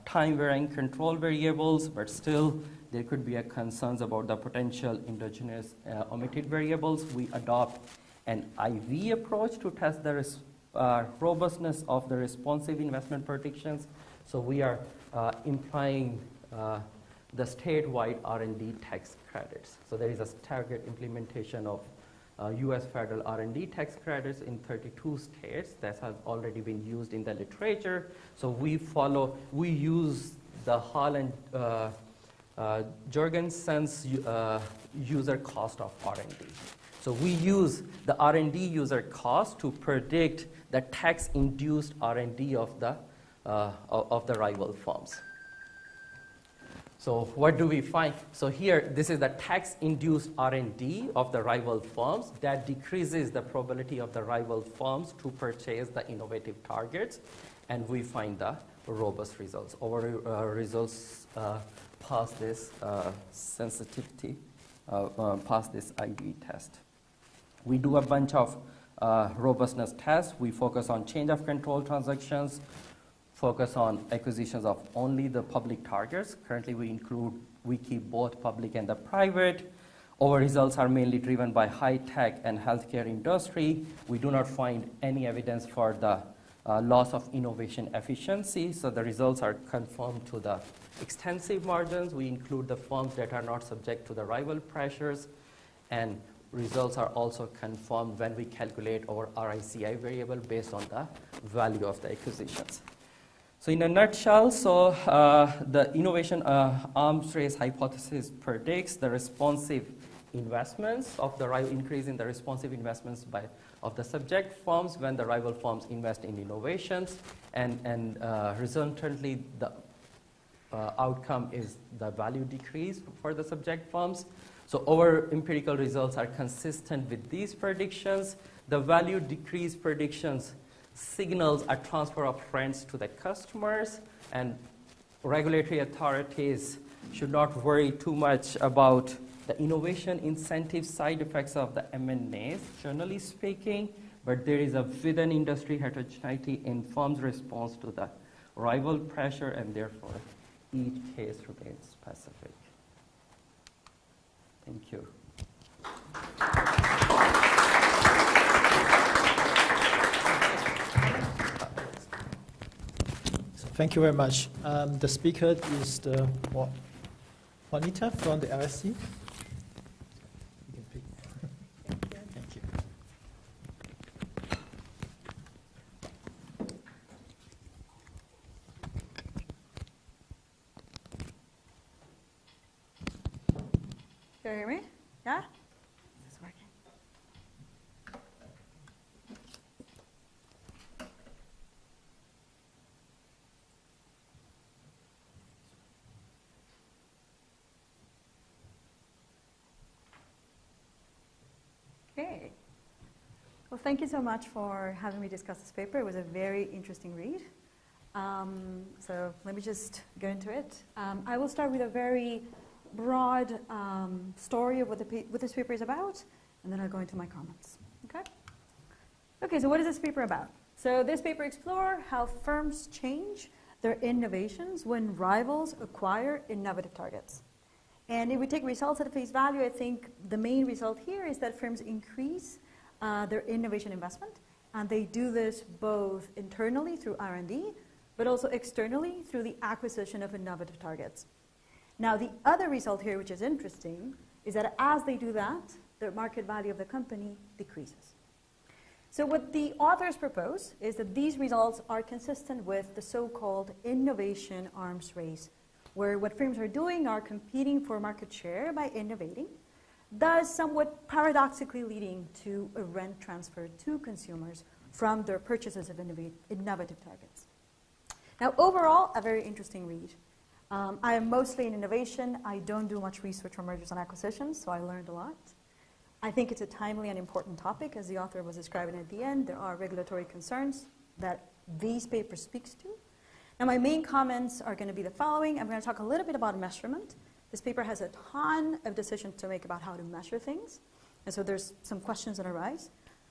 time varying control variables, but still there could be concerns about the potential endogenous omitted variables. We adopt an IV approach to test the robustness of the responsive investment predictions. So we are implying the statewide R&D tax credits. So there is a target implementation of U.S. federal R&D tax credits in 32 states that has already been used in the literature. So we use the Hall and Jorgensen's user cost of R&D. So we use the R&D user cost to predict the tax-induced R&D of the rival firms. So what do we find? So here, this is the tax-induced R&D of the rival firms that decreases the probability of the rival firms to purchase the innovative targets, and we find the robust results. Our results pass this sensitivity, pass this IV test. We do a bunch of robustness tests. We focus on change of control transactions, focus on acquisitions of only the public targets. Currently, we keep both public and the private. Our results are mainly driven by high-tech and healthcare industry. We do not find any evidence for the loss of innovation efficiency, so the results are conformed to the extensive margins. We include the firms that are not subject to the rival pressures, and results are also confirmed when we calculate our RICI variable based on the value of the acquisitions. So in a nutshell, the innovation arms race hypothesis predicts the responsive investments of the increase in the responsive investments of the subject firms when the rival firms invest in innovations, and resultantly the outcome is the value decrease for the subject firms. So our empirical results are consistent with these predictions. The value decrease predictions signals a transfer of rents to the customers, and regulatory authorities should not worry too much about the innovation incentive side effects of the M&As, generally speaking, but there is a within industry heterogeneity in firms' response to the rival pressure, and therefore each case remains specific. Thank you. So thank you very much. The speaker is the Juanita from the LSE. Thank you. Can you hear me? Yeah? Is this working? Okay. Well, thank you so much for having me discuss this paper. It was a very interesting read. So let me just go into it. I will start with a very broad story of what this paper is about, and then I'll go into my comments. Okay? Okay, so what is this paper about? So this paper explores how firms change their innovations when rivals acquire innovative targets. And if we take results at face value, I think the main result here is that firms increase their innovation investment, and they do this both internally through R&D, but also externally through the acquisition of innovative targets. Now, the other result here, which is interesting, is that as they do that, the market value of the company decreases. So what the authors propose is that these results are consistent with the so-called innovation arms race, where what firms are doing are competing for market share by innovating, thus somewhat paradoxically leading to a rent transfer to consumers from their purchases of innovative targets. Now, overall, a very interesting read. I am mostly in innovation. I don't do much research on mergers and acquisitions, so I learned a lot. I think it's a timely and important topic, as the author was describing at the end. There are regulatory concerns that these papers speaks to. Now, my main comments are going to be the following. I'm going to talk a little bit about measurement. This paper has a ton of decisions to make about how to measure things, and so there's some questions that arise.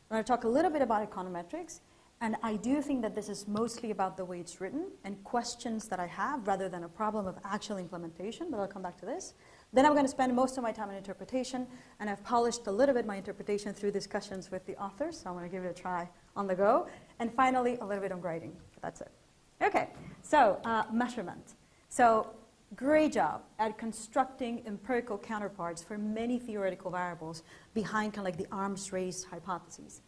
I'm going to talk a little bit about econometrics, and I do think that this is mostly about the way it's written and questions that I have rather than a problem of actual implementation, but I'll come back to this. Then I'm going to spend most of my time on interpretation, and I've polished a little bit my interpretation through discussions with the authors, so I'm going to give it a try on the go. And finally, a little bit on grading, but that's it. Okay, so measurement. So great job at constructing empirical counterparts for many theoretical variables behind kind of like the arms race hypotheses.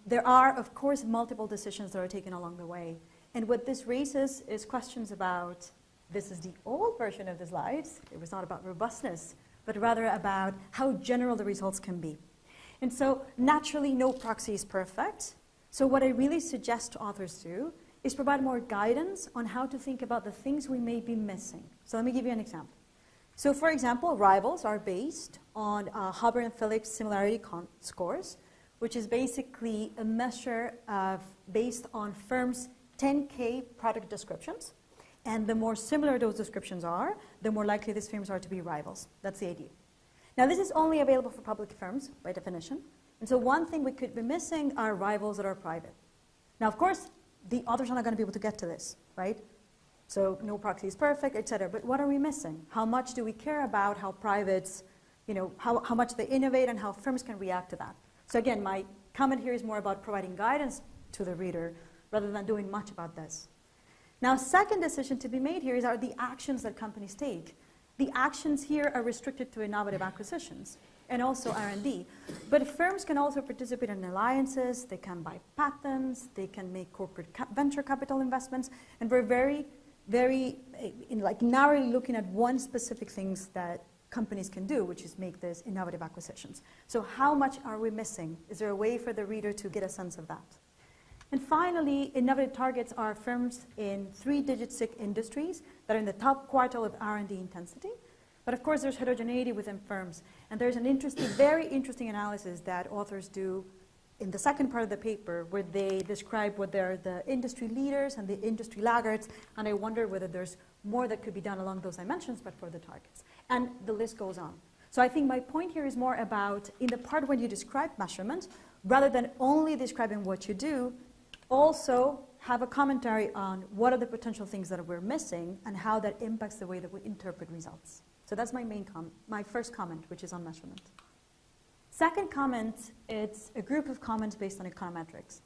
There are, of course, multiple decisions that are taken along the way. And what this raises is questions about, this is the old version of the slides. It was not about robustness, but rather about how general the results can be. And so naturally, no proxy is perfect. So what I really suggest to authors do is provide more guidance on how to think about the things we may be missing. So let me give you an example. So for example, rivals are based on Hubbard and Phillips similarity scores, which is basically a measure based on firms' 10K product descriptions. And the more similar those descriptions are, the more likely these firms are to be rivals. That's the idea. Now, this is only available for public firms, by definition. And so one thing we could be missing are rivals that are private. Now, of course, the others are not going to be able to get to this, right? So no proxy is perfect, et cetera. But what are we missing? How much do we care about how privates, how much they innovate and how firms can react to that? So again, my comment here is more about providing guidance to the reader rather than doing much about this. Now, second decision to be made here are the actions that companies take. The actions here are restricted to innovative acquisitions and also R&D. But firms can also participate in alliances, they can buy patents, they can make corporate venture capital investments, and we're very narrowly looking at one specific things that companies can do, which is make these innovative acquisitions. So how much are we missing? Is there a way for the reader to get a sense of that? And finally, innovative targets are firms in 3-digit SIC industries that are in the top quartile of R&D intensity. But of course, there's heterogeneity within firms. And there's an interesting, very interesting analysis that authors do in the second part of the paper, where they describe what they're the industry leaders and the industry laggards. And I wonder whether there's more that could be done along those dimensions, but for the targets. And the list goes on. So I think my point here is more about, in the part when you describe measurement, rather than only describing what you do, also have a commentary on what are the potential things that we're missing and how that impacts the way that we interpret results. So that's my first comment, which is on measurement. Second comment, it's a group of comments based on econometrics.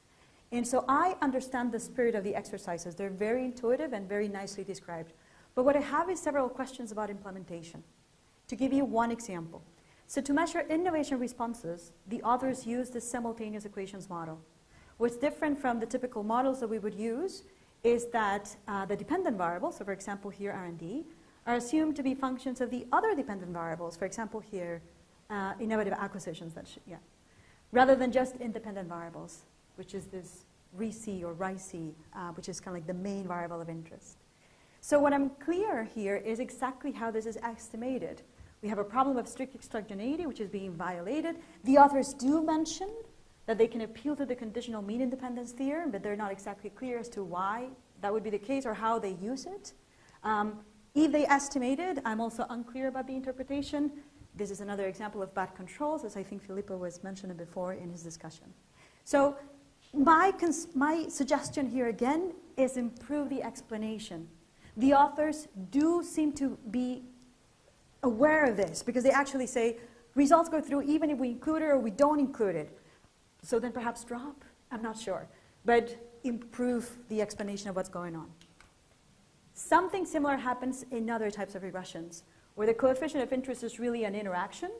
And so I understand the spirit of the exercises. They're very intuitive and very nicely described. But what I have is several questions about implementation. To give you one example. So to measure innovation responses, the authors use the simultaneous equations model. What's different from the typical models that we would use is that the dependent variables, so for example here R&D, are assumed to be functions of the other dependent variables, for example here innovative acquisitions, rather than just independent variables, which is this RIC or RIC, which is kind of like the main variable of interest. So what I'm clear here is exactly how this is estimated. We have a problem of strict exogeneity, which is being violated. The authors do mention that they can appeal to the conditional mean independence theorem, but they're not exactly clear as to why that would be the case or how they use it. If they estimated, I'm also unclear about the interpretation. This is another example of bad controls, as I think Filippo was mentioning before in his discussion. So my suggestion here again is improve the explanation. The authors do seem to be aware of this because they actually say results go through even if we include it or we don't include it. So then perhaps drop, I'm not sure, but improve the explanation of what's going on. Something similar happens in other types of regressions, where the coefficient of interest is really an interaction,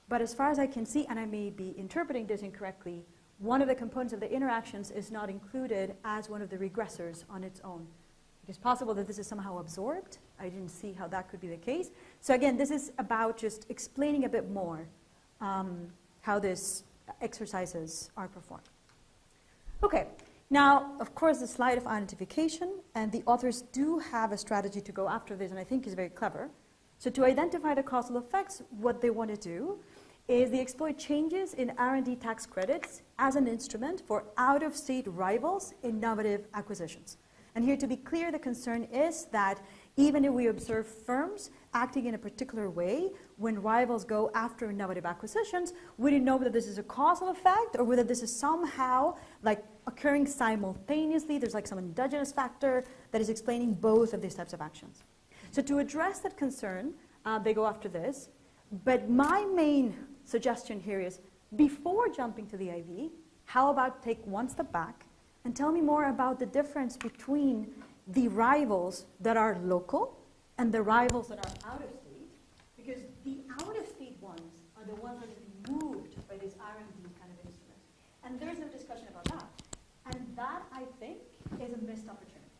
but as far as I can see, and I may be interpreting this incorrectly, one of the components of the interactions is not included as one of the regressors on its own. It is possible that this is somehow absorbed. I didn't see how that could be the case. So again, this is about just explaining a bit more how these exercises are performed. Okay, now, of course, the slide of identification, and the authors do have a strategy to go after this, and I think is very clever. So to identify the causal effects, what they want to do is they exploit changes in R&D tax credits as an instrument for out-of-state rivals' innovative acquisitions. And here, to be clear, the concern is that even if we observe firms acting in a particular way, when rivals go after innovative acquisitions, we don't know whether this is a causal effect or whether this is somehow like occurring simultaneously. There's like some endogenous factor that is explaining both of these types of actions. So to address that concern, they go after this. But my main suggestion here is, before jumping to the IV, how about take one step back and tell me more about the difference between the rivals that are local and the rivals that are out of state, because the out of state ones are the ones that are moved by this R&D kind of instrument. And there's no discussion about that. And that, I think, is a missed opportunity.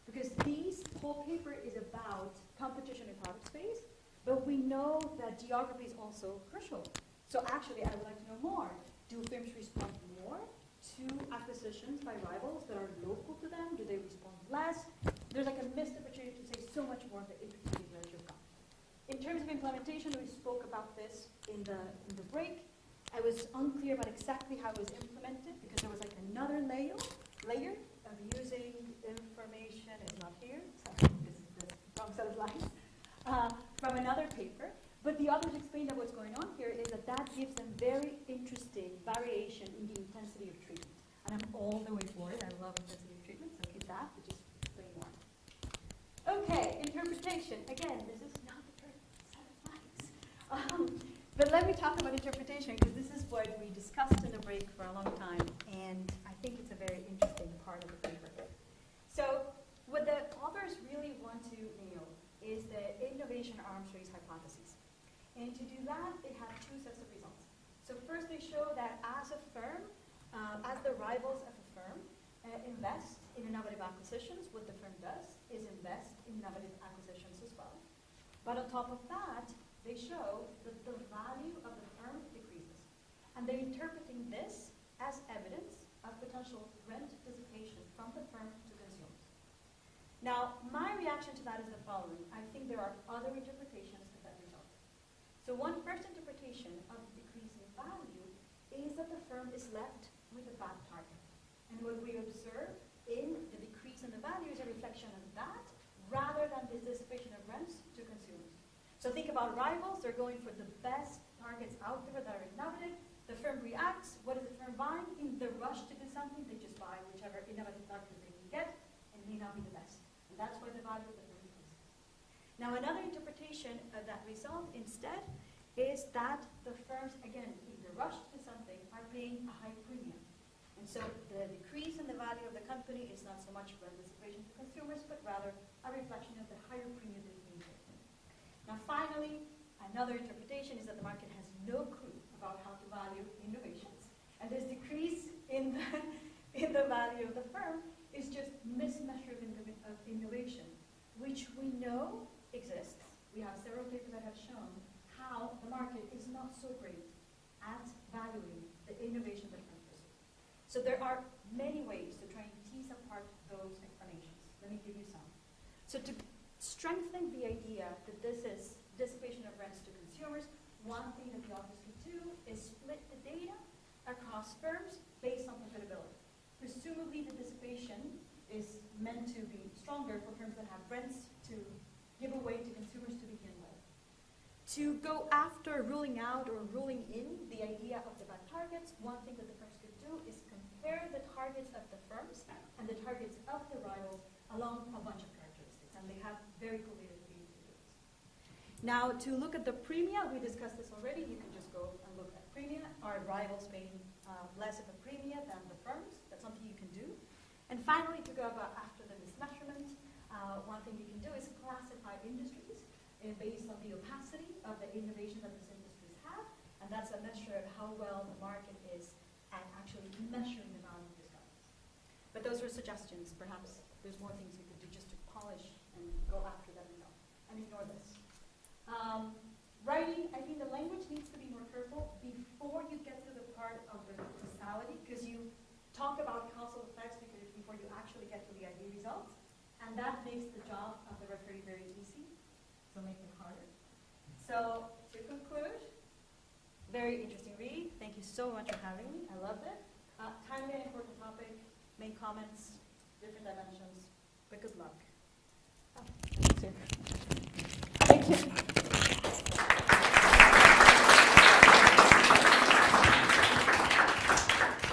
Because this whole paper is about competition in product space, but we know that geography is also crucial. So actually, I would like to know more. Do firms respond more to acquisitions by rivals that are local to them? Do they respond less? There's like a missed opportunity to say so much more of the interesting that you've got. In terms of implementation, we spoke about this in the break. I was unclear about exactly how it was implemented because there was like another layer of using information. It's not here, so this is the wrong set of lines, from another paper. But the authors explained that what's going on here is that that gives them very interesting variation in the intensity of treatment. And I'm all the way for it. I love intensity of treatment, so that, which is way more. Okay, interpretation. Again, this is not the perfect set of slides. But let me talk about interpretation, because this is what we discussed in the break for a long time, and I think it's a very interesting part of the paper. So what the authors really want to nail is the innovation arms race hypothesis. And to do that, they have two sets of results. So first they show that as a firm, as the rivals of a firm invest in innovative acquisitions, what the firm does is invest in innovative acquisitions as well. But on top of that, they show that the value of the firm decreases. And they're interpreting this as evidence of potential rent dissipation from the firm to consumers. Now, my reaction to that is the following. I think there are other interpretations of that result. So one first interpretation of the decrease in value is that the firm is left with a bad target. And what we observe in the decrease in the value is a reflection of that rather than this dissipation of rents to consumers. So think about rivals. They're going for the best targets out there that are innovative. The firm reacts. What is the firm buying? In the rush to do something, they just buy whichever innovative target they can get and may not be the best. And that's why the value of the firm increases. Now, another interpretation of that result instead is that the firms, again, in the rush to something, are paying a high premium. And so the decrease in the value of the company is not so much rent dissipation to consumers, but rather a reflection of the higher premium that's being paid. Now, finally, another interpretation is that the market has no clue about how to value innovations. And this decrease in the value of the firm is just mismeasure of innovation, which we know exists. We have several papers that have shown how the market is not so great at valuing the innovation that firms pursue. So there are many ways to try and tease apart those explanations. Let me give you some. So to strengthen the idea that this is dissipation of rents to consumers, one thing that the authors could do is split the data across firms based on profitability. Presumably the dissipation is meant to be stronger for firms that have rents to give away to consumers to begin with. To go after ruling out or ruling in the idea of the bad targets, one thing that the firms could do is compare the targets of the firms and the targets of the rivals along a bunch of characteristics, and they have very correlated behavior to this. Now, to look at the premia, we discussed this already. You can just go and look at premia. Are rivals paying less of a premia than the firms? That's something you can do. And finally, to go about after the mismeasurement, one thing you can do is classify industries based on the opacity of the innovation that these industries have, and that's a measure of how well the market is at actually measuring the value of these targets. But those are suggestions. Perhaps there's more things you could do just to polish and go after that result, and ignore this. Writing, I think the language needs to be more careful before you get to the part of the causality, because you talk about causal effects before you actually get to the ideal results, and that makes the job of the referee very easy. So make it harder. So to conclude, very interesting read. Thank you so much for having me. I loved it. Timely and important topic, main comments, different dimensions, but good luck. Oh, thank you.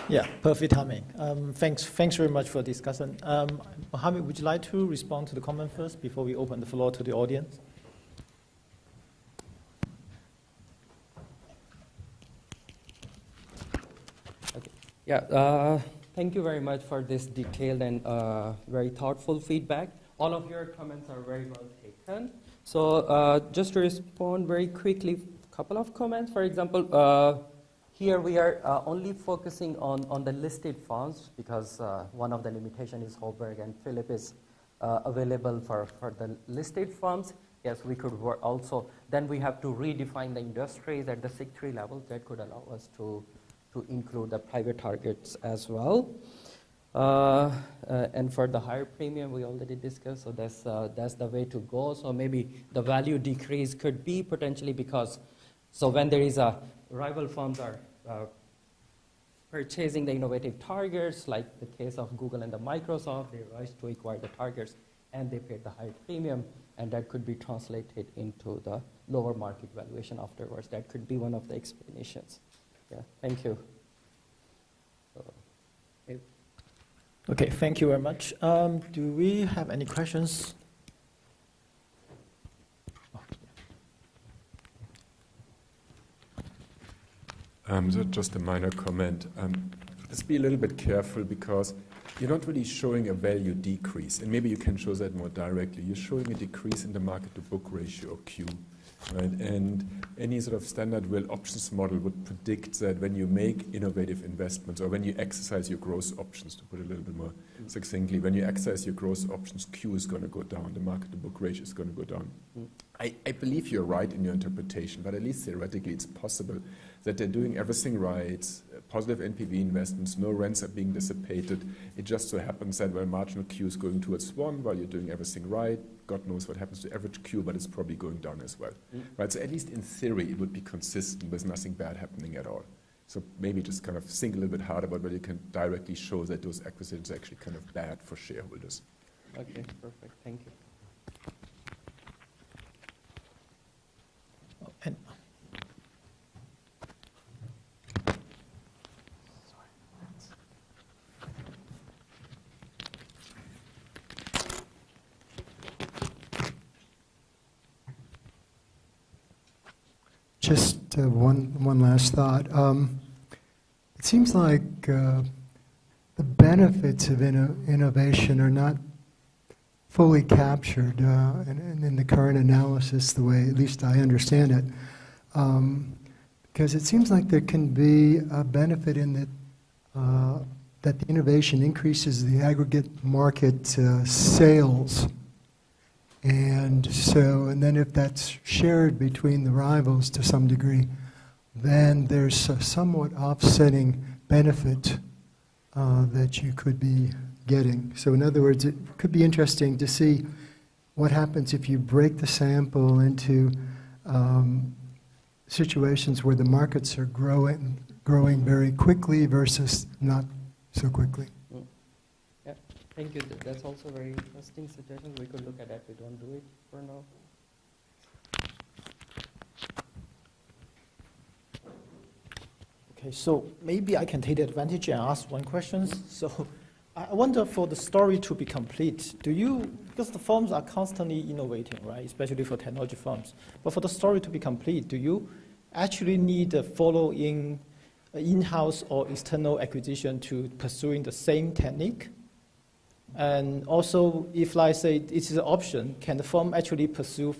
Yeah, perfect timing. Thanks very much for the discussion. Muhammad, would you like to respond to the comment first before we open the floor to the audience? Yeah, thank you very much for this detailed and very thoughtful feedback. All of your comments are very well taken. So just to respond very quickly, a couple of comments. For example, here we are only focusing on the listed firms because one of the limitations is Holberg and Philip is available for the listed firms. Yes, we could work also. Then we have to redefine the industries at the SIG3 level. That could allow us to include the private targets as well. And for the higher premium, we already discussed, so that's the way to go. So maybe the value decrease could be potentially because, so when there is a rival firms are purchasing the innovative targets, like the case of Google and the Microsoft, they rush to acquire the targets and they paid the high premium, and that could be translated into the lower market valuation afterwards. That could be one of the explanations. Yeah, thank you. Okay, thank you very much. Do we have any questions? So just a minor comment. Let's be a little bit careful because you're not really showing a value decrease, and maybe you can show that more directly. You're showing a decrease in the market-to-book ratio, or Q, right? And any sort of standard will options model would predict that when you make innovative investments, or when you exercise your growth options, to put it a little bit more succinctly, when you exercise your growth options, Q is going to go down, the market-to-book ratio is going to go down. I believe you're right in your interpretation, but at least theoretically it's possible that they're doing everything right, positive NPV investments, no rents are being dissipated. It just so happens that while marginal Q is going towards 1, while you're doing everything right, God knows what happens to average Q, but it's probably going down as well. Right? So at least in theory, it would be consistent with nothing bad happening at all. So maybe just kind of think a little bit hard about whether you can directly show that those acquisitions are actually kind of bad for shareholders. Okay, perfect. Thank you. And just one last thought. It seems like the benefits of innovation are not fully captured in the current analysis, the way at least I understand it. Because it seems like there can be a benefit in that the innovation increases the aggregate market sales. And then if that's shared between the rivals to some degree, then there's a somewhat offsetting benefit that you could be getting. So in other words, it could be interesting to see what happens if you break the sample into situations where the markets are growing very quickly versus not so quickly. Yeah, thank you. That's also a very interesting suggestion. We could look at that. We don't do it for now. okay, so maybe I can take the advantage and ask one question. So I wonder, for the story to be complete, because the firms are constantly innovating, right, especially for technology firms, but for the story to be complete, do you actually need a follow-in in-house or external acquisition to pursuing the same technique? And also, if, like, say, it is an option, can the firm actually pursue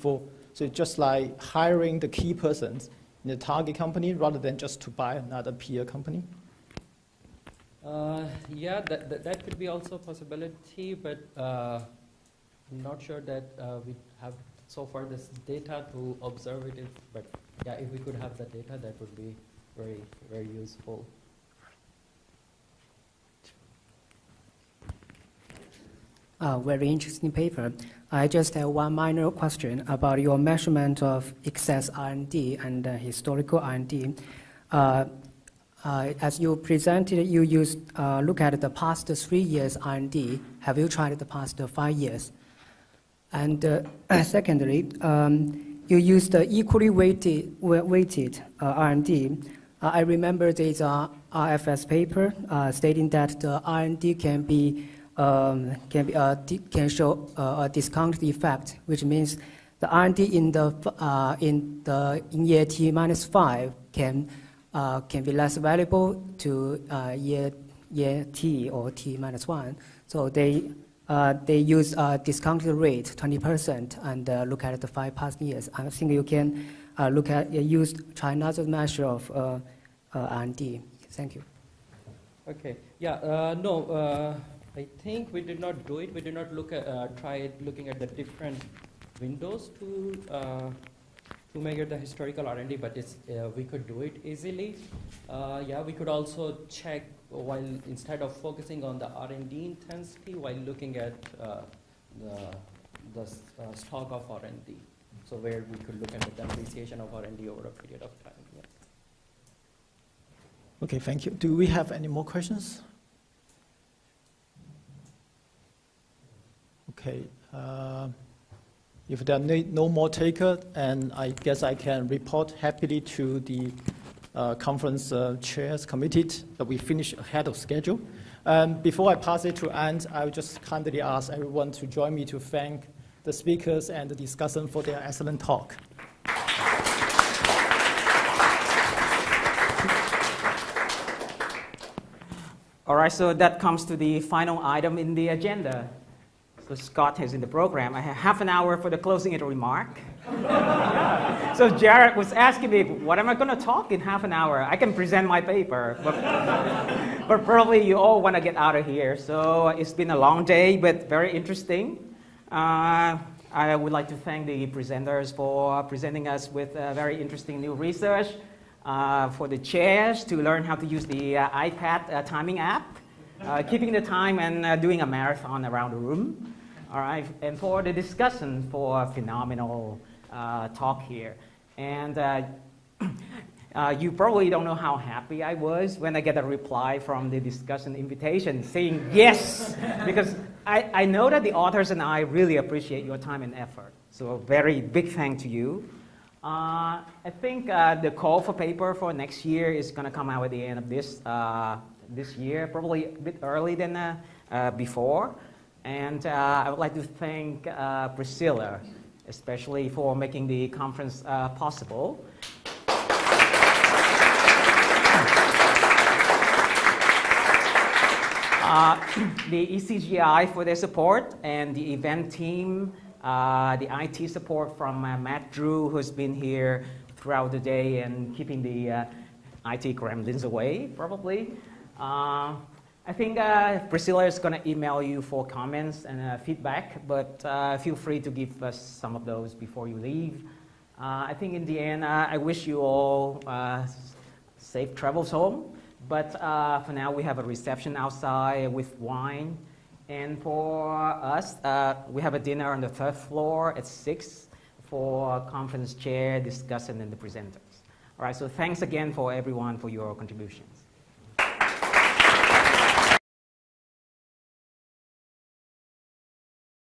so just like hiring the key persons in the target company rather than just to buy another peer company? Yeah, that could be also a possibility, but I'm not sure that we have so far this data to observe it. But yeah, if we could have the data, that would be very, very useful. Very interesting paper. I just have one minor question about your measurement of excess R&D and historical R&D. As you presented, you used look at the past 3 years R&D. Have you tried the past 5 years? And secondly, you used the equally weighted R&D. I remember there's a RFS paper stating that the R&D can show a discounted effect, which means the R&D in year T-5 can be less valuable to year T or T-1. So they use a discounted rate 20% and look at the 5 past years. I think you can try another measure of R&D. Thank you. Okay. Yeah. No. I think we did not do it. We did not try looking at the different windows to measure the historical R&D, but we could do it easily. Yeah, we could also check while instead of focusing on the R&D intensity, while looking at the stock of R&D. So where we could look at the depreciation of R&D over a period of time. Yeah. Okay, thank you. Do we have any more questions? Okay. If there are no more takers, and I guess I can report happily to the conference chairs committee that we finished ahead of schedule. Before I pass it to Ant, I would just kindly ask everyone to join me to thank the speakers and the discussants for their excellent talk. All right, so that comes to the final item in the agenda. So Scott is in the program. I have half an hour for the closing remark. So Jarrad was asking me, what am I going to talk in half an hour? I can present my paper, but probably you all want to get out of here. So it's been a long day, but very interesting. I would like to thank the presenters for presenting us with very interesting new research, for the chairs to learn how to use the iPad timing app, keeping the time and doing a marathon around the room. All right, and for the discussion for phenomenal talk here. And you probably don't know how happy I was when I get a reply from the discussion invitation saying yes, because I know that the authors and I really appreciate your time and effort. So a very big thank to you. I think the call for paper for next year is going to come out at the end of this year, probably a bit early than before. And I would like to thank Priscilla, especially for making the conference possible. The ECGI for their support, and the event team, the IT support from Matt Drew, who's been here throughout the day and keeping the IT gremlins away, probably. I think Priscilla is going to email you for comments and feedback, but feel free to give us some of those before you leave. I think in the end, I wish you all safe travels home, but for now we have a reception outside with wine, and for us, we have a dinner on the 3rd floor at 6 for conference chair, discussion, and the presenters. All right, so thanks again for everyone for your contributions.